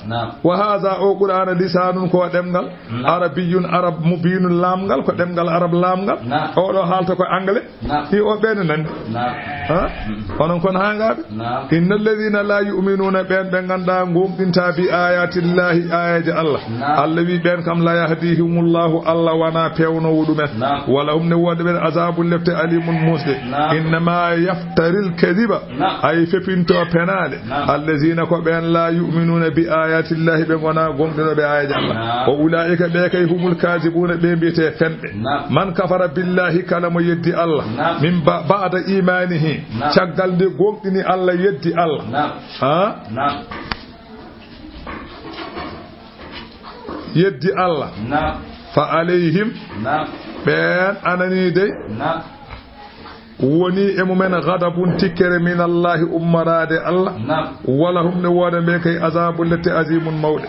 wa hadha o Qur'an lisanun ko ɗemgal arabiyun arab mubinun lamgal ko ɗemgal arab lamgal oɗo haalta ko anglais i o ɓene nandi onon kon hangaɓe inna alladhina la yu'minuna ɓen ɓe ganda gomɗinta bi ayatillahi ayaji Allah Allah wi ɓen kam la yahdihimullahu Allah wana pewnowo ɗumen wala hum ne wonde ɓen azabul lefte alimun musde innama yaftaril kadiba ay fepinto penade alladhina ko ɓen la yu'minuna bi ayatillahi ɓe gona gomɗinoɓe ayaji Allah o ulaika ɓe kay humul kadibuna ɓe mbiyete fenɓe man kafara billahi kala mo yeddi Allah min ba'da imanihi caggal nde gomɗini Allah yeddi Allah yeddi Allah fa alayhim ɓen anani dey woni e mumen ghadabun tikkere min Allahi ummarade Allah wala hum ne woda ɓe kay azabul lati azimun mawde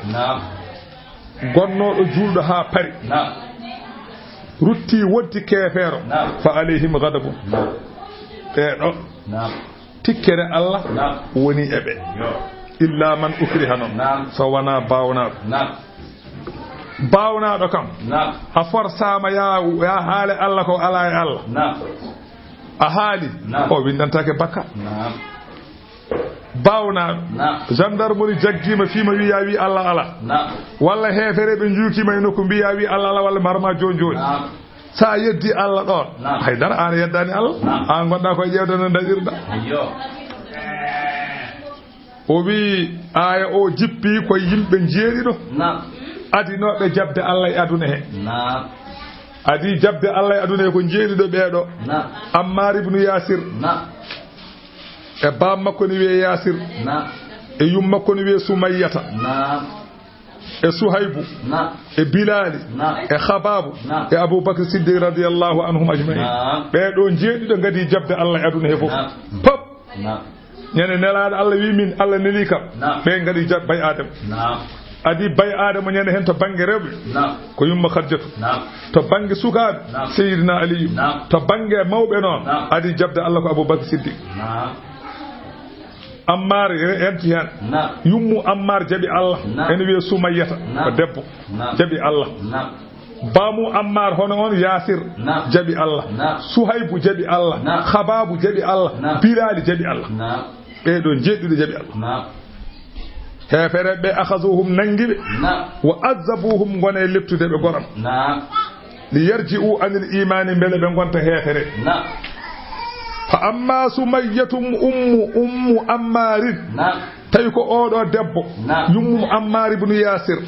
gonnoɗo julɗo ha pari rutti wonti kefeero fa alayhim ghadabun ɓeɗo tikkere Allah woni eɓe illa man ukriha noon so wona bawnaɗo kam a forsama ya haale Allah ko ala e Allah a haali o windantake bakka bawnaɗo gendarmerie jaggima fima wi ya wi Allah ala walla hefere ɓe juukima e nokku mbiya wi Allah ala walla marma joni sa yeddi Allah ɗon haydara an yeddani Allah an gonɗa koye ƴewde no dañirɗa o wi aya o jippi ko yimɓe jeeriɗo adinoɓe jabde Allah e aduna he adi jabde Allah e aduna he ko jeeriɗo ɓeeɗo Ammar ibn Yasir e bam makko ni wiye Yasir e yum makko ni wiye Sumayyata e Suhaybu e Bilali e Khababu e Abubakar Siddiq radiyallahu anhum ajma'in ɓeeɗo jeeɗiɗo gadi jabde Allah e aduna he fof pop ñande nelaɗo Allah wi min Allah neli kam ɓe gadi bay Adama adi bay Adama ñande hen to banggue rewɓe ko yumma Khadijatu to banggue sukaɓe Sayyidina Ali to banggue mawɓe noon adi jabde Allah ko Abubakar Siddiq Ammar enti hen yummu Ammar jaɓi Allah ene wiye Sumayyata ko debbo jaɓi Allah bamu Ammar hono on Yasir jaɓi Allah Suhaybu jaɓi Allah Khababu jaɓi Allah Bilali jaɓi Allah ɓeɗo jeɗɗuɗo jaɓi Allah hefere ɓe akhazuhum nangiɓe wa azabuhum gone leptude ɓe goram li yarji'u anil imani beele ɓe gonta hefere fa amma Sumayyatum ummu Ammarin tawi ko oɗo debbo yummu Ammar ibn Yasir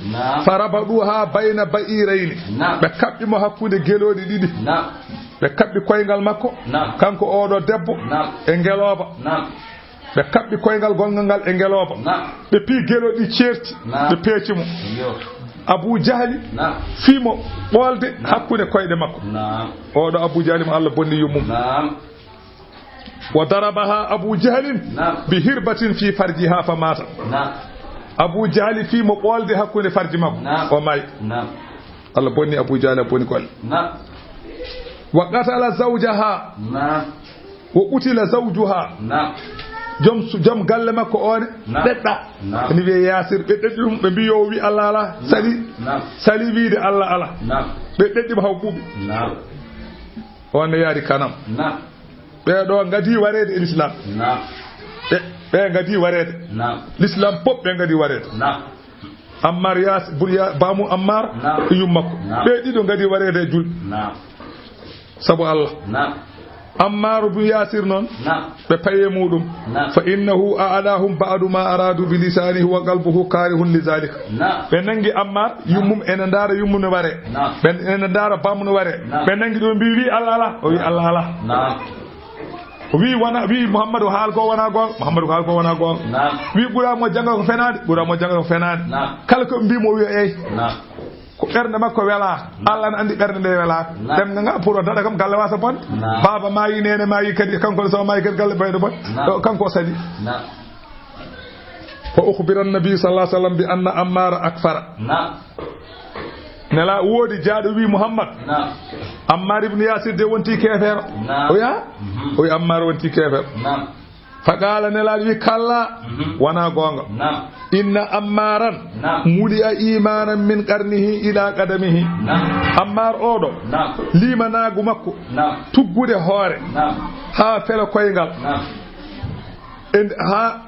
farabaduha bayna ba'irayni ɓe kaɓɓimo hakkude geloɗi ɗiɗi ɓe kaɓɓi koyngal makko kanko oɗo debbo e ngeloba ɓe kaɓɓi koyngal gongal ngal e ngeloba ɓe pi geloɗi certi ɓe peecimo Abu Jahli fimo ɓolde hakkude koyɗe makko oɗo Abu Jahli mo Allah bonni yummum wa darabaha Abu Jahlin bi hirbatin fi farjiha fa mata Abu Jahli fimo ɓolde hakkude farji makko o may Allah bonni Abu Jahli bonni golle wa qatala zawjaha wa qutila zawjuha jom galle makko one ɗeɗɗa ni wiye Yasir ɓe ɗeɗɗi ɗum ɓe mbi yo wi Allah ala sali wiide Allah ala ɓe ɗeɗɗima haw ɓuuɓi on ne yaari kanam ɓeɗo gadi warede e l'islam ɓe gadi warede l'islam pop ɓe gadi warede Ammar bamu Ammar e yummakko ɓe ɗiɗo gadi warede e julɓe sabu Allah Ammar ibn Yasir noon ɓe paye muɗum fa innahu a'lahum ba'du ma aradu bi lisanihi wa qalbuhu karihun li zalika ɓe nangi Ammar yummum ene ndara yummu no ware ɓe ene ndara bammu no ware ɓe nangi ɗo mbi wi Allah ala o wi Allah ala wi Muhammadu haal ko wona gonga Muhammadu haal ko wona gonga wi ɓuramo janga ko fenade ɓuramo janga ko fenade kala ko mbimo wi eyi ko bernde makko wela Allah na andi bernde de wela dem nga pour dada kam galle wasa bon baba mayi nene mayi kadi kanko so mayi kadi galle baydo bon kanko sadi fa ukhbira an-nabi sallallahu alaihi wasallam bi anna Ammar akfara nela wodi jaado wi Muhammad Ammar ibn Yasir de wonti kefero o ya Ammar wonti kefero faqala nela wi kalla wana gonga inna Ammaran mulia imanan min qarnihi ila qadamihi Ammar odo limanagu makko tuggude hoore ha fela koyngal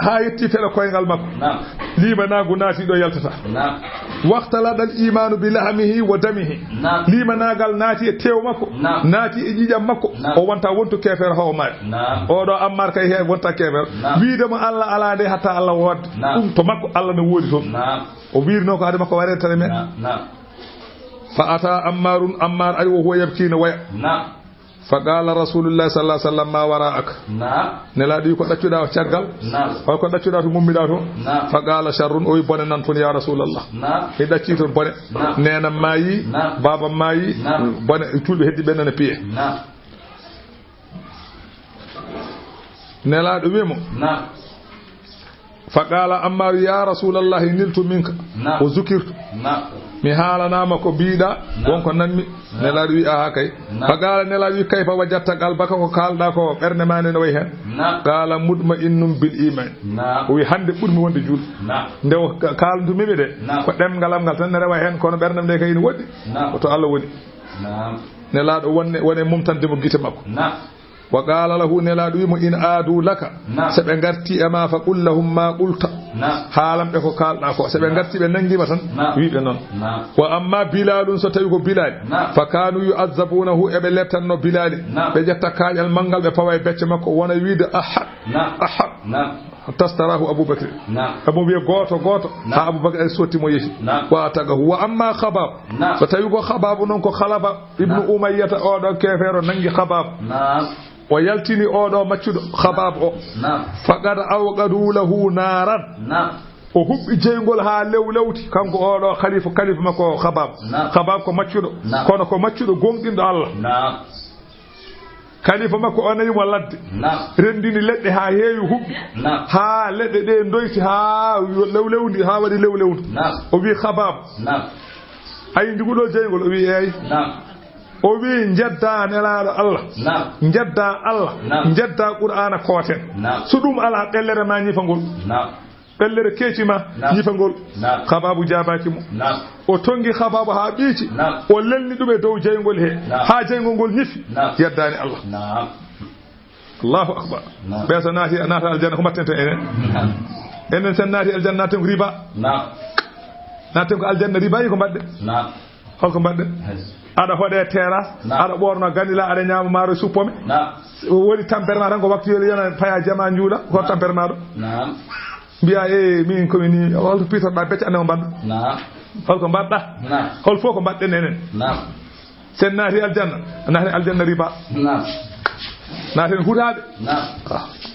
ha yetti fela koyngal makko limanagu naati do yaltata waqtala dal imanu bi lahmihi wa damihi limanagal naati e tew makko naati e jijam makko o wonta wonto kefer haw ma o do Ammar kay he wonta kefer wiidemo Allah ala de hatta Allah wod to makko Allah no wodi ton o wirno ko ade makko ware tane men fa ata Ammar ay wo yabkina waya faqala rasulullah sallallahu alaihi wasallam ma wara'ak neladi ko daccuda o ciagal o ko daccuda to mummida to faqala sharrun o bone nan ton ya rasulullah e dacci ton bone nena mayi baba mayi bone tulbe heddi benana piye nelado wimo faqala Ammar ya rasulullah niltu minka o zukirtu mi haalanama ko biida wonko nanmi nelaaɗo wi aha kay faqala nelaaɗo wi kayfa wajatta qalbaka ko kalɗa ko ɓernde ma ne no way hen qala mudma innum bil iman o wi hande ɓurmi wonde juul nde kaldumiɓe de ko ɗemgalam ngal tan ne rewa hen kono ɓerdam nde kay ne woɗɗi to Allah woni nelaaɗo wone mumtandemo guite makko wa qala lahu nelaaɗo wimo in aadu laka so ɓe garti e ma fa qul lahum ma qulta haalamɓe ko kalɗa ko so ɓe garti ɓe nanguima tan wiɓe noon wa amma Bilalun so tawi ko Bilal fa kanu yu'azzabunahu eɓe lettanno Bilal ɓe ƴetta kaaƴal manngal ɓe pawa e becce makko wona wiide ahad tastarahu Aboubacry abo wiye goto ha Aboubacry ay sottimo yehi wa tagahu wa amma Khabab so tawi ko Khabab noon ko Khalaba ibnu Umayyata oɗo kefero nangi Khabab o yaltini oɗo maccuɗo Khabab o faqad awqadu lahu naran o hubbi jeygol ha lewlewti kanko oɗo khalifa makko Khabab ko maccuɗo kono ko maccuɗo gonɗinɗo Allah khalifa makko o nayimo ladde rendini leɗɗe ha heewi hubbi ha leɗɗe ɗe doyti ha lewlewdi ha waɗi lewlewdu o wi Khabab ayi ndiguɗo jeygol o wi eyi o wi jedda nelaaɗo Allah jedda Qur'ana koten so ɗum ala ɓellere ma ñifangol ɓellere keecima ñifangol Khababu jabaki mo o tongi Khababu ha ɓiici o lelni ɗum e dow jeygol he ha jeygol ngol ñifi yeddani Allah Allahu akbar ɓeso naati naata aljanna ko mbatten to enen sen naati aljanna naten ko riba naten ko aljanna riba yi ko mbadde holko mbadde aɗa hoɗe terrasse aɗa ɓorno ganila aɗa ñama maaro suppome woni tampere ma tan ko waktu yona paya jama juuɗa ko tampere ma ɗo mbiya min komi ni holto pitorɗa becce ande ko mbaɗɗa holko mbaɗɗa hol fof ko mbaɗɗen enen sen naati aljanna riba naten hutaɓe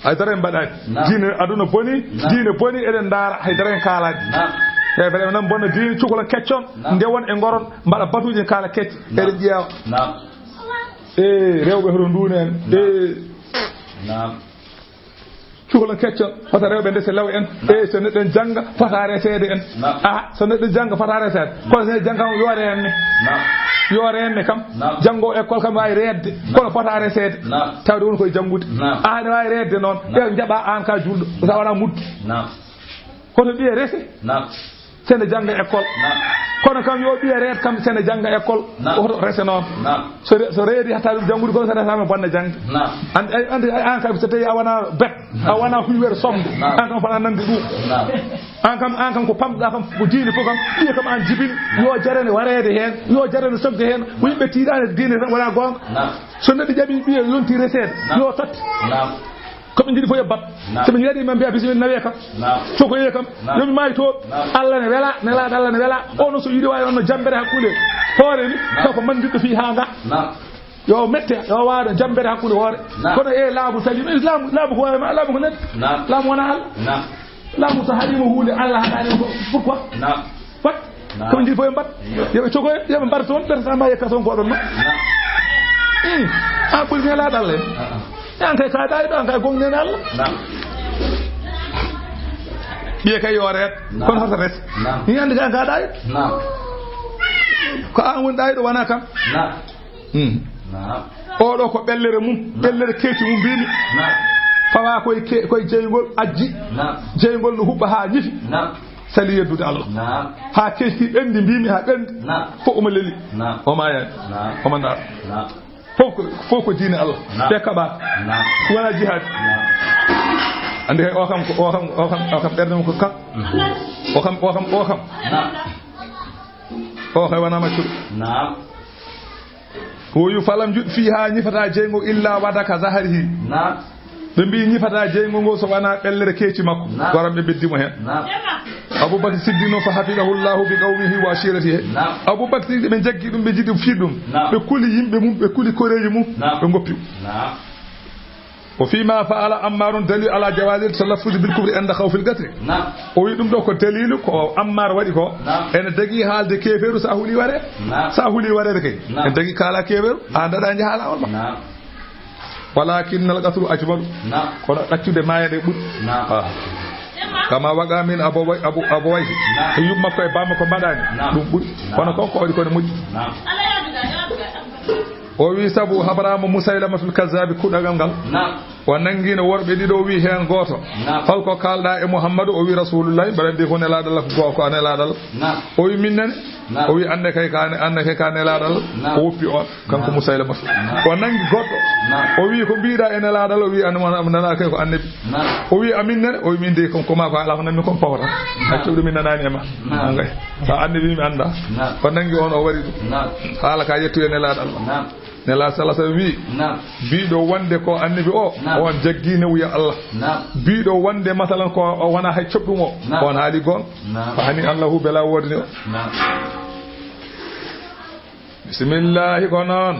haydara en mbaɗani diine aduna boni diine boni eɗen daara haydara en kaalaji e vraiment nan bonna diine cukalon keccon nde won e ngoron mbaɗa batuji kala kecce eɗen ƴeewa rewɓe hoto ndune en cukalon keccon fota rewɓe ndese law en so neɗɗo jangga fota resede en so neɗɗo jangga fota resede kono so neɗɗo jangga kam yoore henne kam janngo école kam wawi redde kono fota resede tawde woni koye janngude ne wawi redde noon e jaɓa an ka julɗo sa wona muddu koto ɓiye rese sene jangga école kono kam yo ɓiye reet kam sene jangga école oto rese noon so reedi hatta ɗum janngude kono so resama bonna jangde andi an kam so tawi a wona bet a wona huywere somde an kam fota nande ɗum an kam ko pamɗa kam ko diine fof kam ɓiye kam an jibini yo jarane warede hen yo jarane sogde hen ko yimɓe tiiɗani diine tan wona gonga so neɗɗo jaɓi ɓiye yonti resede yo totte koɓe jiiɗi fof yebbat soɓe yeeɗi men mbiya bisimilla nawiye kam cokoye kam yomi maayi to Allah ne wela nelaɗo Allah ne wela ono so yiiɗi wawi onno jambere hakkude hoore ni taw ko mandiɗɗo fi ha ga yo mette yo waɗa jambere hakkude hoore kono laamu tagi laamu ko wawima laamu ko neɗɗo laamu wona Allah laamu so haɗimo hunde Allah haɗani pourquoi wat ko ndi fo mbat yobe cogo yobe mbar ton personne ma yakka son ko don no a ko ni la dalle yan kay ka dai don kay gongne nal biye kay yoret kon hota res ni andi ka dai ko an dai do wana kam o do ko bellere mum bellere keci mum bini fawa koy jeygol ajji jeygol no hubba ha nyifi sali yeddude Allah ha keci bendi bimi ha bendi fo o leli o ma ya o manda foko diine Allah te kaba wala jihad ande o kam berdum ko kam o kam o kay wana ma ci ko yu falam jud fiha nyifata jeygo illa wadaka zaharihi be mbi nyifata jeygo go so wana bellere keci makko waram be beddimo hen Abubakar Siddiq fa hafizahu Allah bi qawmihi wa ashiratihi Abubakar be jaggi dum be jiddi fiddum be kuli yimbe mum be kuli koreji mum be ngoppi وفيما فعل عمار دليل على جواز التلفظ بالكفر عند خوف القتل o wi dum do ko dalilu ko Ammar wadi ko en dagi halde keferu sahuli ware kay en dagi kala keferu anda da jahala on walakin al qatlu ajmal kono daccude mayade bud kama waga min abawai yumma koy bamma ko badani dum bud kono ko wadi ko ne mujj o wi sabu habrama musailamatul kazzab kudagal gal o nangina worbe dido wi hen goto falko kalda e muhammadu o wi rasulullah barande ko ne ladal ko ko ne ladal o wi minnan o wi ande kay kane ladal o woppi on kanko musailama o nangi goddo o wi ko biida ene ladal o wi an nana kay ko annabi o wi aminne o wi min de ko ma ko ala ko nammi ko pawata accude min nanani e ma ngay sa annabi mi anda o nangi on o wari dum hala ka yettu ene ladal nela salasa wi biido wonde ko annabi o on jaggine wiya Allah biido wonde masalan ko wana hay coddum o on haali gon fa hani Allahu bela wodni o bismillahi konon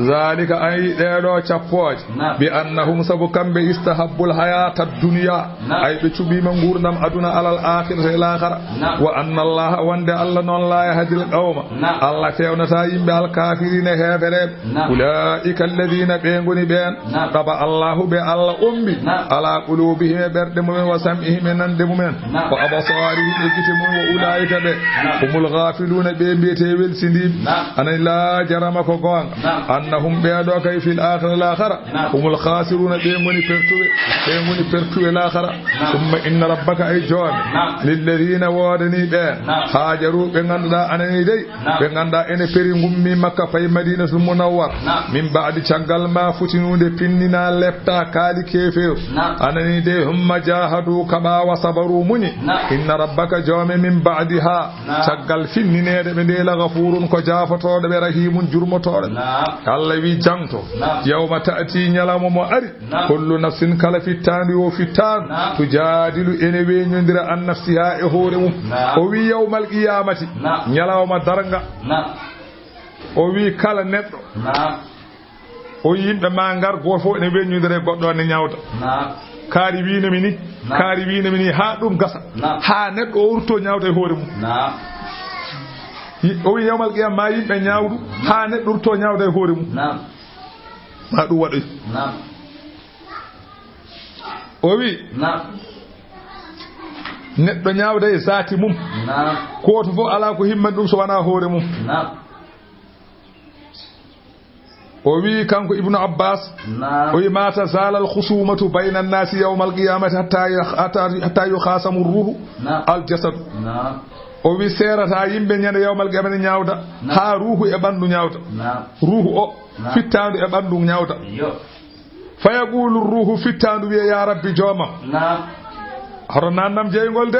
zalika ay deedo cappoje bi annahum sabu kambe istahabbul hayata dunya ay be cubima ngurdam aduna alal akhirati al-akhirah wa anna Allah wande Allah non la yahdil qawma Allah fewnata yimbe al kafirina hebere ulaika alladhina bengoni ben taba Allah be Allah umbi ala qulubihim berde mumen wa sam'ihim nande mumen wa abasarihim ekitum wa ulaika be humul ghafiluna be biete wel sindi ana la jarama ko gonga annahum beado kay fil akhirah al akhirah humul khasiruna be ngoni pertuwe al akhirah thumma inna rabbaka ay jawab lil ladina wadani be hajaru be ganda anani dey be ganda ene peri ngummi makka fay madinatul munawwar min ba'di changal ma futinude pinnina lepta kali kefew anani dey humma jahadu kaba wa sabaru muni inna rabbaka jawab min ba'diha changal finninede be de la ghafurun ko jafatode be rahimun jurmotoɗo Allah wi jangto yawma ta'ti nyalamo mo ari kullu nafsin kala fittandi o fittan tujadilu ene weñondira an nafsiha e hoore mum o wi yawmal qiyamati nyalawma daranga o wi kala neddo o yimbe ma ngar go fo ene weñondira goddo ne nyawta kaari wiina mini ha dum gasa ha neddo o urto nyawta e hoore mum o wi yawmal qiyam ma yimbe nyawdu ha ne durto nyawda e hoore mum ma du wado o wi neddo nyawda e zati mum ko to fo ala ko himman dum so wana hoore mum o wi kanko ibnu abbas o wi mata zala al khusumatu bayna an-nas yawm al-qiyamati hatta yukhasamu ar-ruhu al-jasad o wi serata yimbe nyande yawmal qiyamati nyawda ha ruhu e bandu nyawda ruhu o fittandu e bandu nyawda fa yaqulu ruhu fittandu wi ya rabbi joma harana nam jeygol de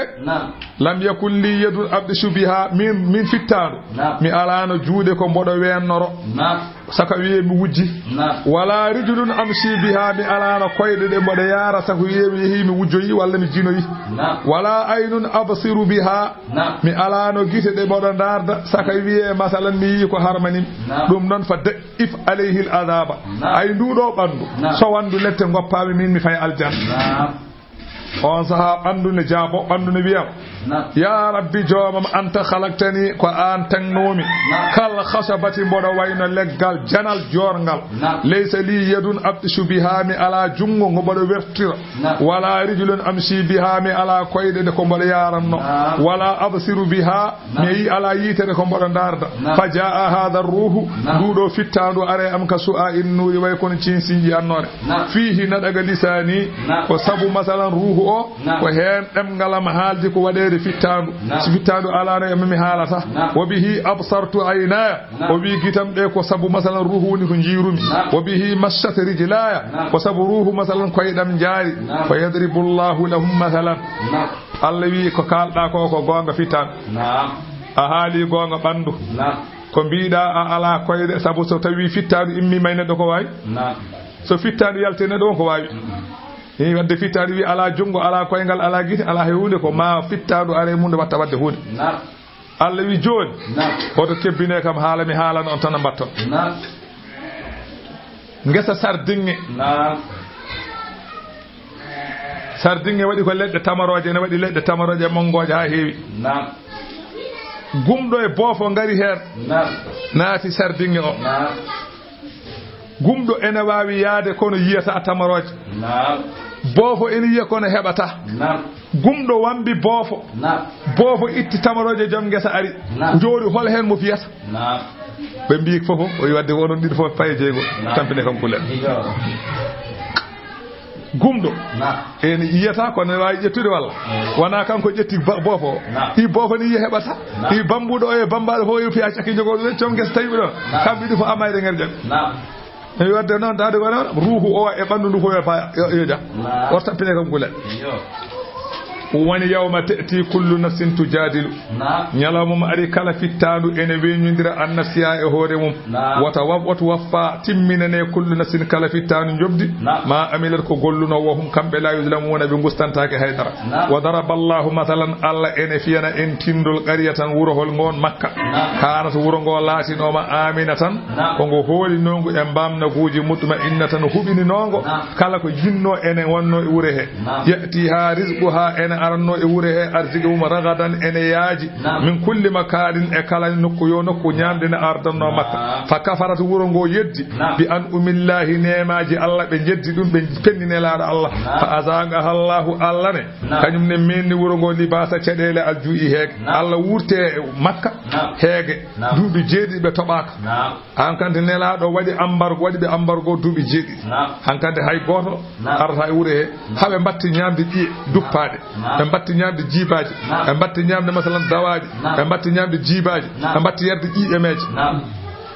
lam yakul li yadul abdi shubiha min fittandu mi alano juude ko bodo wennoro saka wiye mi wujji wala rijulun amshi biha mi alana koyde de bodo yara sako wiye mi yehi mi wujjoyi walla mi jinoyi wala aynun absiru biha mi alano gite de bodo darda saka wiye masalan mi yi ko harmanim dum non fa if alayhi al adaba ay ndudo bandu so wandu lette goppami min mi fay aljanna on saha ɓandune jaabo ɓandune wiyam ya rabbi joomam anta khalaqtani ko an tagnomi kala khasabati mboɗo wayno leggal janal jorngal laysa li yadun abtishu biha mi ala jungo ngo mboɗo wertira wala rijlun amshi biha mi ala koyɗe de ko mboɗo yaranno wala absiru biha mi yi ala yitere ko mboɗo darda fa jaa hada ruhu nduɗo fittandu are am ka su'a innuri way kono cinsiji annore fihi nadaga lisani ko sabu masalan ruhu o ko hen ɗemgalam haaldi ko waɗede fittandu so fittandu alano e mami haalata wa bihi absartu aynaya o wi gitam ɗe ko sabu masalan ruhu woni ko jiirumi wa bihi massat rijlaya ko sabu ruhu masalan koyeɗam jaari fa yadribu llahu lahum masalan Allah wi ko kalɗa ko ko gonga fittandu a haali gonga ɓandu ko mbiɗa a ala koyɗe sabu so tawi fittadu immi may neɗɗo ko wawi so fittadu yalte neɗɗo on ko wawi ni wadde fittadu wi ala jungo ala koyngal ala guite ala he hunde ko ma fittadu are munde watta wadde hunde Allah wi joni oto kebbine kam haala mi haalana on tan mbatton ngesa sardinge waɗi ko leɗɗe tamaroje ne waɗi leɗɗe tamaroje mongoje ha heewi gumɗo e boofo ngari her naati sardinge o gumɗo ene wawi yaade kono yiyata tamaroje boofo ene yiya kono heɓata gumɗo wambi boofo itti tamaroje joom ngesa ari jooɗi hol hen mo fiyata ɓe mbi fofo o wi wadde onon ɗiɗo fof paye jeego tampine kam kulen gumɗo ene yiyata kono wawi ƴettude walla wona kanko ƴetti boofo i boofo ni yiya heɓata i bambuɗo o e bambaɗo fof yo fiya cakki jogoɗo ɓe coom guesa tawi ɗon kamɓe ɗi fof amayde nger jaɓi mi wadde noon tawde wona ruuhu o e ɓanndu ndu fof yo jam o tampine kam kulen woni yawma ta'ti kullu nafsin tujadilu nyalawma ari kala fittadu ene weñundira annasiya e hoore mum wata waffa timminane kullu nafsin kala fittanu jobdi ma amilat ko golluno wo hum kambe la yuzlamuna be gustantake haydara wa daraballahu mathalan alla ene fiyana en tindol qaryatan wurohol ngon makka kanat wuro ngo latinoma aminatan ko ngo hooli nongo e bamna guuji mutma innatan hubini nongo kala ko jinno ene wonno e wure he yati ha rizquha ene aranno e wure he arziki mum ragadan ene yaaji min kulli makarin e kala nokku yo nokku nyamde ne ardanno makka fa kafarat wuro ngo yeddi bi an umillahi nemaji Allah be jeddi dum be pennine laado Allah fa azaga Allahu Allah ne kanyum ne menni wuro ngo libasa cedele alju'i heeg Allah wurte makka heege duubi jeedi be tobaka hankante ne laado wadi ambargo wadi be ambargo duubi jeedi hankante hay goto arata e wure he habe batti nyamde di duppade be batti nyamde jibaji be batti nyamde masalan dawaji be batti nyamde jibaji be batti yerde emeji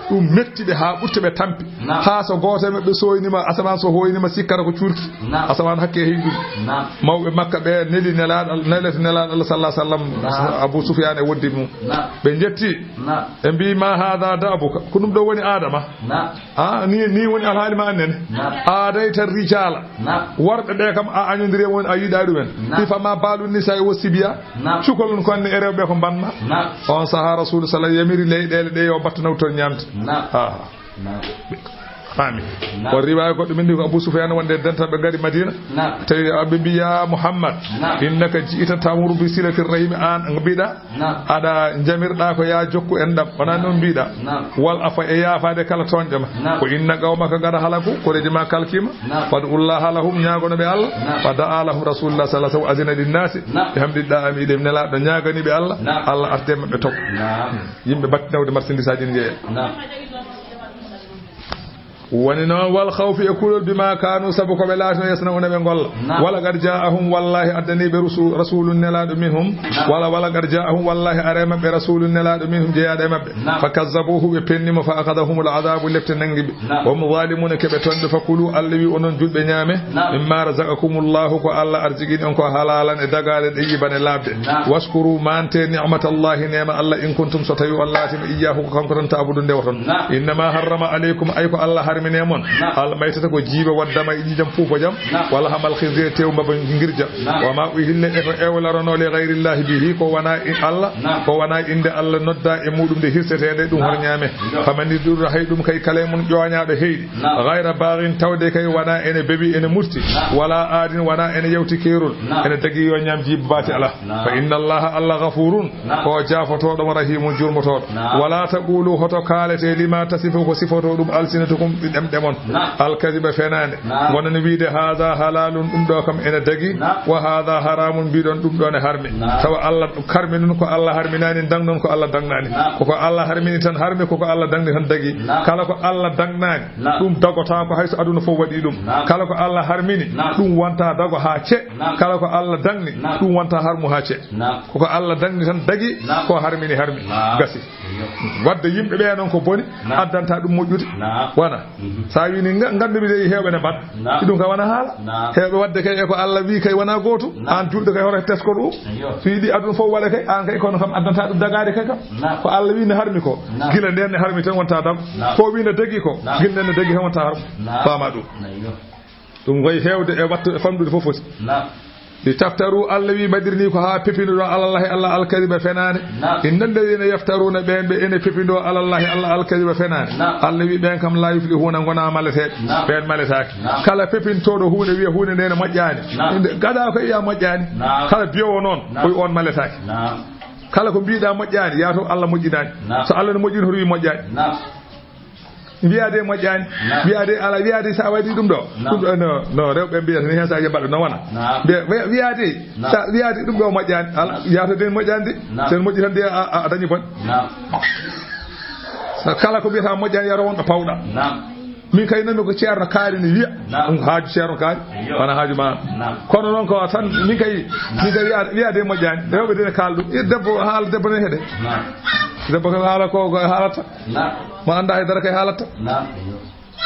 dum mettibe ha burtebe tampi ha so goto mabbe soynima asaman so hoynima sikkara ko curki asaman hakke heydu mawbe makka be neli nelad Allah sallallahu alaihi wasallam Abu Sufyan e woddi mum be jetti e bi ma hada dabuka kunum do woni adama ni woni alhaali ma annen adayta rijala warbe be kam a anyondire won ayida dumen ifa ma balu nisa e wosibiya cukolun konne e rewbe ko banma on saha rasul sallallahu alaihi wasallam yamiri leydele de yo battu to nyamta fami ko riwaya goddo min ko Abu Sufyan wonde denta be gari Madina tawi abbe biya Muhammad innaka jiita tamuru bi silati rahim an ngabida ada jamirda ko ya jokku en dam wana non biida wal afa e yafaade kala tonjama ko inna qawmaka gada halaku ko rejima kalkima fadullah lahum nyaagono be Allah fada lahum rasulullah sallallahu alaihi wasallam azina lin nas hamdillah amide min la do nyaagani be Allah Allah arte mabbe tok yimbe batnawde marchandise je woni non wal khawfi yakulu bima kanu sabuko be lato yasnauna be gol wala gar jaahum wallahi adani be rasulun nelado minhum wala gar jaahum wallahi arema be rasulun nelado minhum jeyaade mabbe fakazzabuhu be pennimo fa akhadahum al adabu lefte nangibe wa muzalimuna ke be tonde fakulu allawi onon julbe nyame mimma razaqakumullahu ko Allah arzigin on ko halalan e dagale de yibane labde washkuru mante ni'matallahi nema Allah in kuntum satayu wallahi iyyahu kanko tan ta'budu ndewaton inma harrama alaykum ay ko Allah harmine mon Allah maytata ko jiiba waddama e jijam fuufo jam wala hamal khizir tew mbaba ngirja wa ma uhilla e walarono li ghayrillahi bihi ko wana Allah ko wana inde Allah nodda e mudum de hirsetede dum hor nyame famani dur haydum kay kale mun joñaado heydi ghayra baghin tawde kay wana ene bebi ene murti wala adin wana ene yawti kerul ene tagi yo nyam jiba bati Allah fa inna Allah ghafurun ko jafoto dum rahimun jurmoto wala taqulu hoto kalete lima tasifu ko sifoto dum alsinatukum demdemon alkaziba fenande wonani wiide hada halalun dum do kam ene dagi wa hada haramun bidon dum do ne harmi tawa Allah karmi nun ko Allah harminani dang non ko Allah dangnani ko Allah harmini tan harmi ko Allah dangni tan dagi kala ko Allah dangnani dum dagota ko hayso aduna fo wadi dum kala ko Allah harmini dum wonta dago ha ce kala ko Allah dangni dum wonta harmu ha ce ko Allah dangni tan dagi ko harmini harmi gasi wadde yimbe be non ko boni addanta dum mojjude wana sa wi ni ngande bi de hewbe ne bad dum ka wana hala hewbe wadde kay e ko Allah wi kay wana goto an julde kay hore tesko dum so yidi aduna fo wala kay an kay kono kam addanta dum dagade kay kam ko Allah wi ne harmi ko gila den ne harmi tan wonta dam ko wi ne dagi ko gila ne dagi wonta harm fama dum goy hewde e wattu famdude fofoti li taftaru Allah wi madirni ko ha pepino Allah al-kadhiba fenane innal ladina yaftaruna be ene pepino Allah al-kadhiba fenane Allah wi ben kam la yuflihuna ngona malete ben maletaki kala pepintodo huune wi huune nene mojjani gada ko ya mojjani kala biyo non koy on maletaki kala ko biida mojjani ya to Allah mojjidani so Allah ne mojjini hori mojjani wiade mojjani wiade ala wiade sa wadi dum do no rewbe biata ni hen sa jabal no wana wiade dum do mojjani ala yaata den mojjandi sen mojji tan de a dañi fon sa kala ko biata mojjani yaro won do pawda min kay nan ko ceerno kaari ni wiya dum haaju ceerno kaari wana haaju ma kono non ko tan min kay wiade mojjani rewbe den kaldu debbo haal debbo ne hede debbo ko haala ko haalata ma anda hay dara kay haalata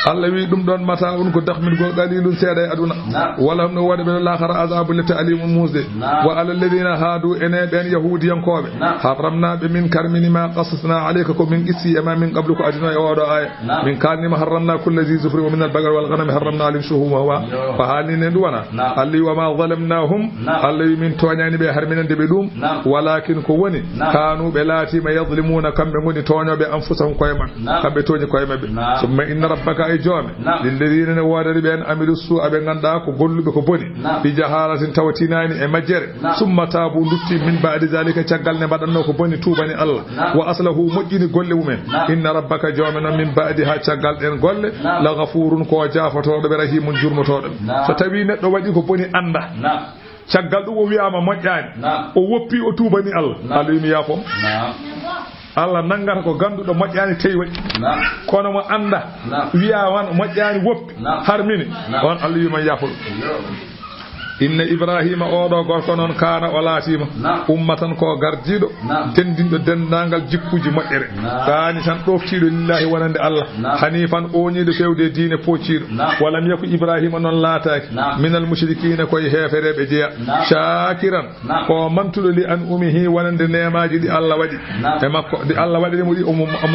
Allah wi dum don mata on ko dakhmin go dalilun seeda aduna wala no wada be l'akhara azabul lati alimun musde wa alal ladina hadu ene ben yahudiyan kobe haramna bi min karmini ma qasasna alayka ko min qissi ama min qablu ko aduna yawado ay min karni ma haramna kulli zi zufri wa min al bagar wal ghanam haramna alayhim shuhuma wa fa halina duwana alli wa ma zalamnahum alli min toñani be harminande be dum walakin ko woni kanu be lati ma yadhlimuna kambe ngoni toñobe anfusahum koyma kambe toñi koyma be summa inna rabbaka ay jome lilladina ne wadari ben amilu su abe ganda ko gollube ko boni bi jahalatin tawatinani e majjere summa tabu lutti min ba'di zalika caggal ne badanno ko boni tubani Allah wa aslahu mojjini golle mumen inna rabbaka jome non min ba'di ha caggal den golle la ghafurun ko jafato be rahimun jurmotodo so tawi neddo wadi ko boni anda caggal dum o wi'ama mojjani o woppi o tubani Allah alimi yafo Allah nangata ko gandudo mojjani tey wadi kono mo anda wiya wan mojjani woppi harmini on Allah yima yaful inna ibrahima odo gorko non kana o latima ummatan ko gardido tendindo dendangal jikkuji moddere tani tan doftido lillahi wonande Allah hanifan onido fewde diine pocido wala miyaku ibrahima non laataaki minal mushrikina koy heferebe jeya shakiran ko mantudo li an umihi wonande neemaji di Allah wadi e makko di Allah wadi mo di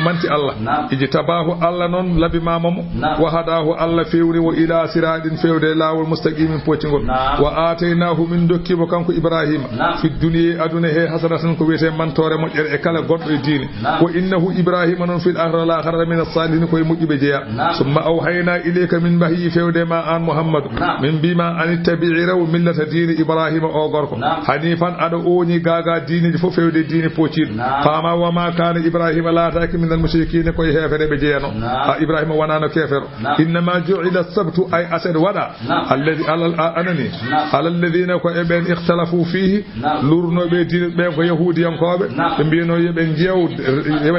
manti Allah iji tabahu Allah non labi mamamu wa hadahu Allah fewri wo ila siradin fewde lawol mustaqimin pocingol atainahu min dokkibo kanko ibrahima fi dunya aduna he hasanatan ko wete mantore mojjere e kala goddo e diine wa innahu ibrahima non fil akhirati la khara min as-salihin ko mujjibe jeya summa awhayna ilayka min bahi fewde ma an muhammad min bima an tabi'i raw millata diine ibrahima o gorko hanifan ado oni gaga diine fo fewde diine pocid fama wa ma kana ibrahima la taaki min al-mushrikeen ko hefere be jeyano ibrahima wanano kefero inna ma ju'ila as-sabtu ay asad wada alladhi anani على الذين كو ابن اختلفوا فيه لورنو be diine be ko yahudiyan kobe be mbino yeben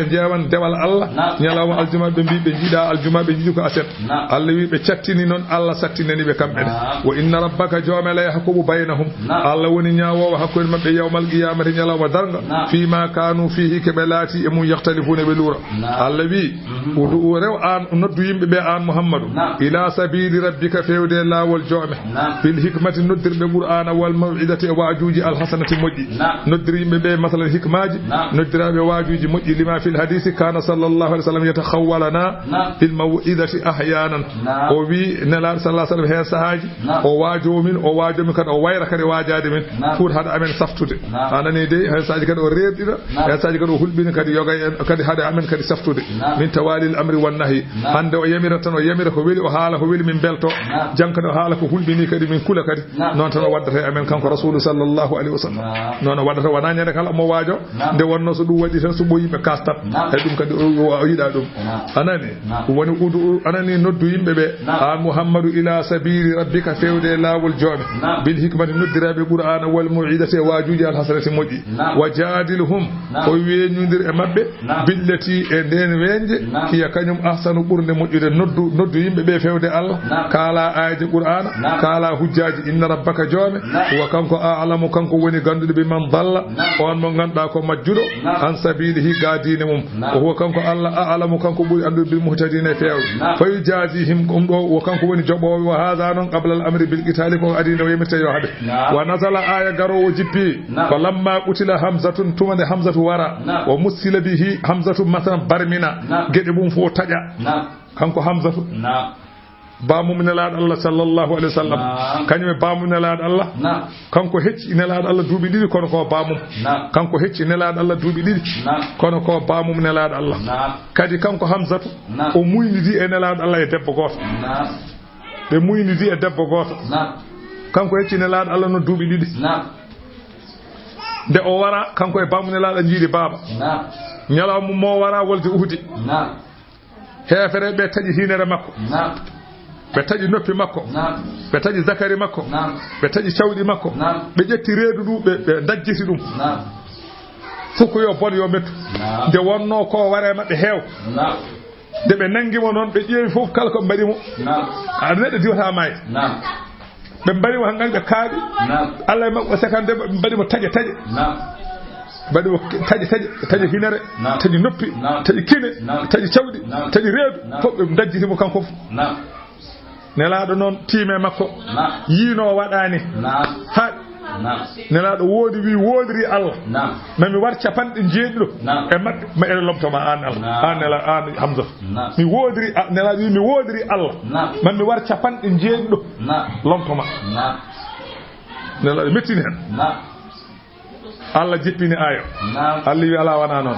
jeewan dewal Allah nyalawa aljuma be mbi be jida aljuma be jidi ko aset Allah wi be ciattini non Allah sattinani be kambe wa inna rabbaka jawma la yahkumu bainahum Allah woni nyaawo hakkude mabbe yawmal qiyamati nyalawa darga fi ma kanu fihi kabelati e mun yaxtalifuna be lura Allah wi udu rew an noddu yimbe be an muhammadu ila sabili rabbika fewde lawol jome bil hikmati noddirɓe qur'ana wal maw'idati wajuji al hasanati moƴƴi noddiri yimɓe ɓe masalan hikmaji noddiraɓe wajuji moƴƴi lima fil hadisi kana sallallahu alaihi wasallam yatakhawwalana fil maw'idati ahyanan o wi nelaɗo sallallahu alaihi wasallam hen sahaji o wajomin kadi o wayra kadi wajade min pour haɗa amen saftude anani de hen saji kadi o reerɗina hen saji kadi o hulɓini kadi yoga en kadi haɗa amen kadi saftude min tawalil amri wan nahi hande o yamira tan o yamira ko weli o haala ko weli min belto jankade o haala ko hulɓini kadi min kula kadi non tan o waddata amen kanko rasulu sallallahu alaihi wasallam non o waddata wona ñande kala mo waajo nde wonno so ɗum waɗi tan so ɓoyi ɓe kastat e ɗum kadi o yiɗa ɗum anani woni udu anani noddu yimɓe ɓe an muhammadu ila sabili rabbika fewde lawol jooɓe bil hikmati noddiraɓe qur'ana wal maw'idati wajuji al hasanati moƴƴi wa jadilhum o weñodir e mabɓe billati e nden weñde hiya kañum ahsanu ɓurde moƴƴude noddu yimɓe ɓe fewde Allah kala ayaji qur'ana kala hujjaji inna rabbaka joome wa kanko a'lamu kanko woni ganduɗo ɓe man dalla on mo ganduɗa ko majjuɗo an sabilihi gadine mum o huwa kanko Allah a'lamu kanko ɓuri andude bil muhtadina e fewde fa yujazihim ɗum ɗo wo kanko woni joɓowo wa hadha noon qabla al amri bil qitali ko adina o yemirte yo haɓe wa nazala aya garowo jippi ko lamma qutila hamzatun tumande hamzatu wara wa mussila bihi hamzatu masalan barmina gueɗe mum fo taƴa kanko hamzatu bamum nelaɗo Allah sallallahu alaihi wasallam kañum e bamum nelaɗo Allah kanko hecci nelaɗo Allah duuɓi ɗiɗi kono ko bamum kanko hecci nelaɗo Allah duuɓi ɗiɗi kono ko bamum nelaɗo Allah kadi kanko hamzatu o muynidi e nelaɗo Allah e debbo goto ɓe muynidi e debbo goto kanko hecci nelaɗo Allah no duuɓi ɗiɗi nde o wara kanko e bamum nelaɗo jiiɗi baba ñalawma mo wara wolde uhdi hefere ɓe taƴi hinere makko ɓe taƴi noppi makko ɓe taƴi zakari makko ɓe taƴi cawɗi makko ɓe ƴetti reedu ɗum ɓe dajjiti ɗum fukko yo bon yo mettu nde wonno ko ware maɓɓe heew nde ɓe nangimo noon ɓe ƴeewi fof kala ko mbaɗimo aɗa neɗɗo diwata maayi ɓe mbaɗimo hankkadi ɓe kaaɗi Allah e makko sekande ɓe mbaɗimo taƴe mbaɗimo taƴe hinere taƴi noppi taƴi kine taƴi cawɗi taƴi reedu fof ɓe dajjitimo kanko fof nelaɗo noon tiime makko yiino waɗani ha nelaɗo woodi wi woodiri Allah mami war capanɗe jeeɗiɗo e maɓɓe ma ene lomtoma an Allah an Hamza mi woodiri nelaɗo wi mi woodiri Allah mami war capanɗe jeeɗiɗo lomtoma nelaɗo mettini hen Allah jippini ayo Allah wi ala wana noon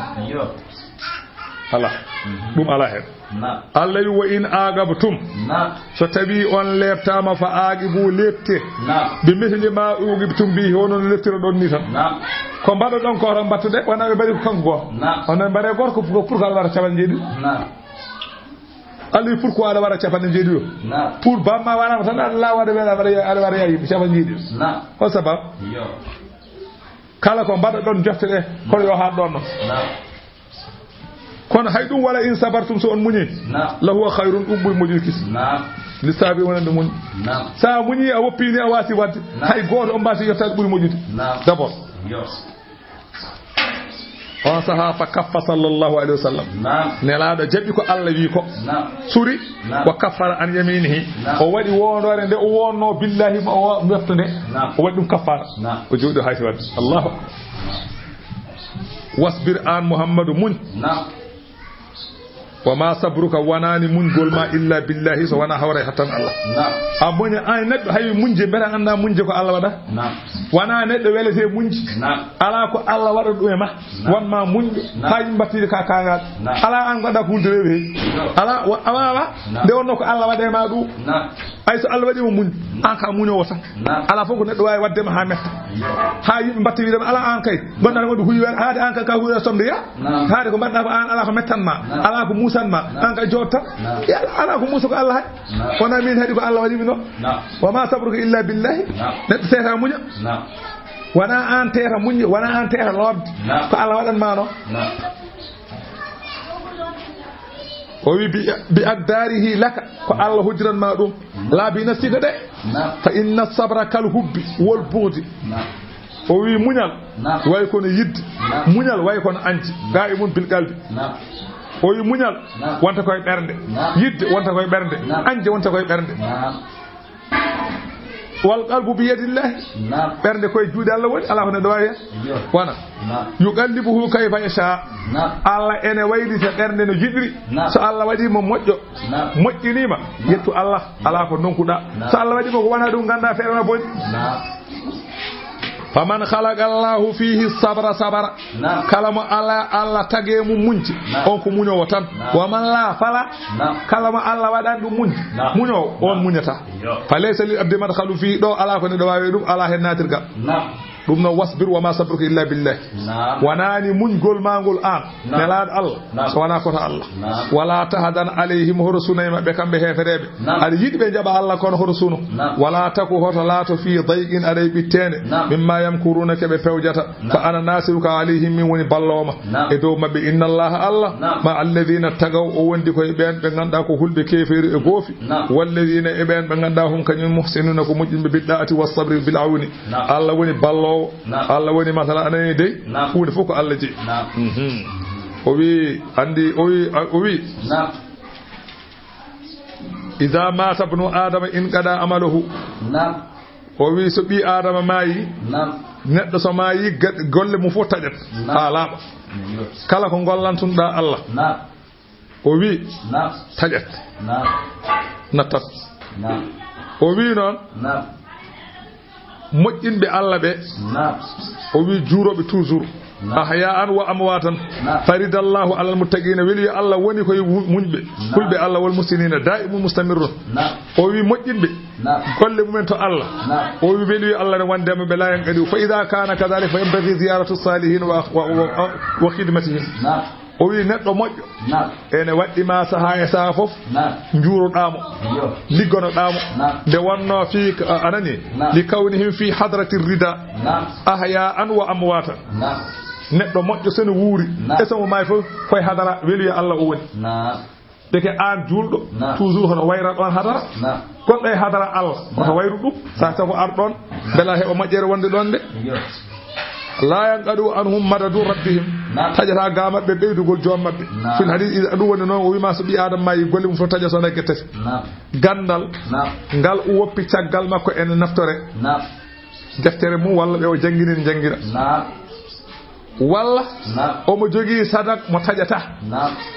ala ɗum ala hen Allah wi wa in agabtum so tawi on leftama fa agibu lepte bi misli ma ugibtum bi hono leftira ɗon ni tan ko mbaɗo ɗon ko tan battude wona ɓe mbaɗi ko kanko goto onon mbaɗe goto ko pour ko aɗa wara capanɗe jeeɗiɗo Allah wi pourquoi aɗa wara capanɗe jeeɗiɗo pour bamma warama tan aɗa lawaɗa weɗa aɗa wara yayiɓe capanɗe jeeɗiɗo o sabab kala ko mbaɗa ɗon jofte ɗe kono yo ha ɗon noon kono hay ɗum wala in sabartum so on muñi la huwa khayrun ɗum ɓuri moƴƴude kisi lissabi wonande muñ sa muñi a woppini a wasi wadde hay goto on mbasi yettade ɓuri moƴƴude d' abord on saha fa kaffa sallallahu alaihi wasallam nelaɗo jaɓi ko Allah wi ko suri wa kaffara an yaminihi o waɗi wondore nde o wonno billahi o wefto nde o waɗi ɗum kaffara o jooɗi hayti wadde allahu wasbir an muhammadu muñ wa ma sabruka wanani muñgol ma illa billahi so wana hawray hattan Allah a muña an neɗɗo hay muñje mbere anda muñje ko Allah waɗa wana neɗɗo welete muñji ala ko Allah waɗa ɗum e ma wonma muñɗo ha yimɓe battide ka kangal ala an waɗa ko hulde rewi ala awawa nde wonno ko Allah waɗa e ma ɗum ay so Allah waɗima muñ an ka muñowo tan ala fof ko neɗɗo wawi waddema ha metta ha yimɓe batta wiidema ala an kay gonɗa waɗi huywer haade an ka huywer somde ya haade ko mbaɗɗa ko an ala ko mettanma ala ko musanma an ka jotta ala ko musa ko Allah hay wona min haɗi ko Allah waɗimi noon wa ma sabruka illa billahi neɗɗo teta muña wona an teta muñe wona an teta lobde ko Allah waɗanma noon o wi bi addarihi laka ko Allah hujjiranma ɗum laabi nafsika de fa inna sabra kal hubbi wol bughdi o wi muñal way kono yidde muñal way kono anji ga e mum bil qalbi o wi muñal wonta koye ɓernde yidde wonta koye ɓernde anje wonta koye ɓernde wal qalbu bi yadillah bernde koye juude Allah woni ala ko ne wawi wana yuqallibuhu kayfa yasha Allah ene waylita bernde no jidri so Allah wadi mo moƴƴo moƴƴinima yettu Allah ala ko nonkuda so Allah wadi mo ko wana dum ganda feerna boni faman khalaqa Allahu fihi sabra sabara kala mo Allah tage mu munci on ko muñowo tan wa man la fala kala mo Allah wadan dum munci muñowo on muñata falaysa lil abdi madkhalu fi do ala ko ne do wawi dum ala hen natirga dum no wasbir wa ma sabruka illa billah wanani muñgol mangol an nelad Allah so wana ko ta Allah wala tahadan alayhim hursunayma be kambe heferebe al yidbe jaba Allah kono hursuno wala taku hoto lato fi dayqin aday bitene mimma yamkuruna kebe pewjata fa ana nasiruka alayhim min woni balloma e dow mabbe inna Allah ma alladhina tagaw o wondi koy ben be ganda ko hulbe keferi e gofi walladhina e ben be ganda hum kanyum muhsinuna ko mujjimbe bid'ati was sabri bil auni Allah woni ballo Allah woni masala anani dey fuude foko Allah ji o wi andi o wi idha mata ibnu adama in qada amaluhu o wi so bi adama mayi neddo so mayi golle mu fo tajet ha laaba kala ko gollantunda Allah o wi tajet natat o wi non moƴƴinɓe Allah ɓe o wi juuroɓe toujours ahya an wa amwatan faridallahu alal muttaqina weli Allah woni koye muñɓe fulɓe Allah wal muslimina da'imu mustamirrun o wi moƴƴinɓe golle mumen to Allah o wi weli Allah ne wandema ɓe layan kadi fa idha kana kadhalika fa yanbaghi ziyaratu salihin wa khidmatihim o wi neɗɗo moƴƴo ene waɗɗima saha e saha fof juuroɗamo liggonoɗamo nde wonno fi anani li kawnihim fi hadrati rida ahya an wa amwata neɗɗo moƴƴo sene wuuri e somo may fof koye hadara weliyo Allah o woni deke an julɗo toujours hono wayra ɗon hadara goɗɗo e hadara Allah oto wayru ɗum sa tago arɗon beela heɓa moƴƴere wonde ɗon de la yanqadu anhum madadu rabbihim tajata ga mabbe beydugol joom mabbe fil hadith adu woni non o wi ma so bi adam mayi golle mum fo tajato na gette gandal ngal o woppi caggal makko en naftore deftere mum walla be o jangira walla omo jogi sadak mo tajata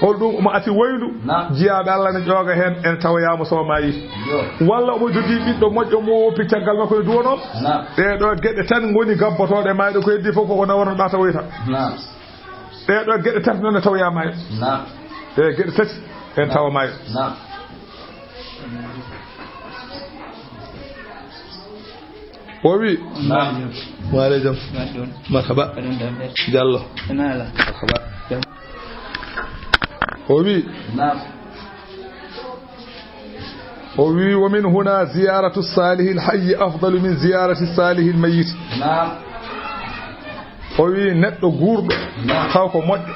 hol dum mo ati waylu jiyaabe Allah ne joga hen en tawyama so mayi walla omo jogi biddo moƴƴo mo woppi caggal makko e duwonom de do gedde tan ngoni gabbotode maydo ko heddi fofo ko nawon data woyta de do gedde tan non tawyama de gedde tati en tawma o wi waaleykum marhaba Diallo marhaba o wi wa min huna ziyaratu salihil hayy afdalu min ziyarati salihil mayyit o wi neɗɗo guurɗo taw ko moƴƴo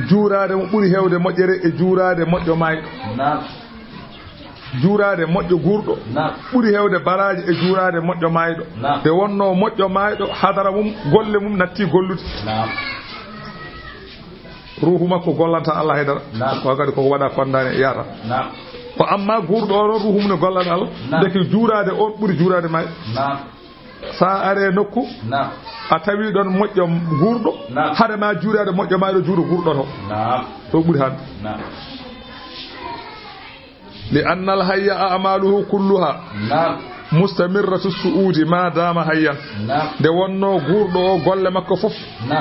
juurade mo ɓuri hewde moƴƴere e juurade moƴƴo mayɗo juurade moƴƴo guurɗo ɓuri hewde baraji e juurade moƴƴo mayɗo te wonno moƴƴo mayɗo hadara mum golle mum natti gollude ruhu makko gollanta Allah haydara ko kadi ko waɗa kondane yata ko amma guurɗo o ruhu mum ne gollanta Allah deke juurade on ɓuri juurade mayɗo sa are nokku a tawi ɗon moƴƴo guurɗo hade ma juurade moƴƴo mayɗo juuro guurɗo to ɓuri hande لأن الحي أعماله كلها مستمرة السعود ما دام حيا de wonno gurdo o golle makko fof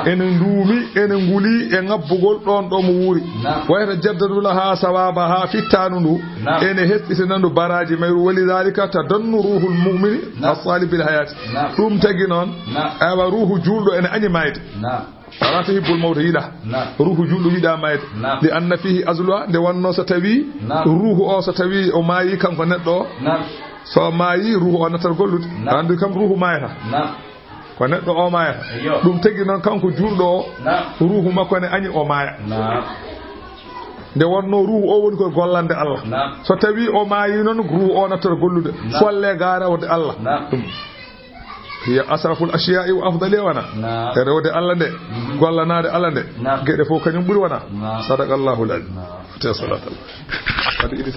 enen duumi enen nguli e ngabbugol don do mo wuri wayta jaddadu laha sawaba ha fitanu ndu ene hettitinandu baraji mayru wali zalika tadannu ruhul mu'mini as-salih bil hayat dum tagi non awa ruhu juldo ene anyi mayde wala tuhibbul mawt yida ruhu juldo yida mayde li anna fihi azla de wonno so tawi ruhu o so tawi o mayi kanko neddo so mayi ruhu o natal gollude andi kam ruhu mayata ko neddo o mayata dum tagi non kanko juldo o ruhu makko ne anyi o maya de wonno ruhu o woni ko gollande Allah so tawi o mayi non ruhu o natal gollude folle garawde Allah hiya asraful ashiya'i wa afdali wana rewde Allah de gollanade Allah de gede fo kanyum buri wana sadaqallahu alazim ta salatu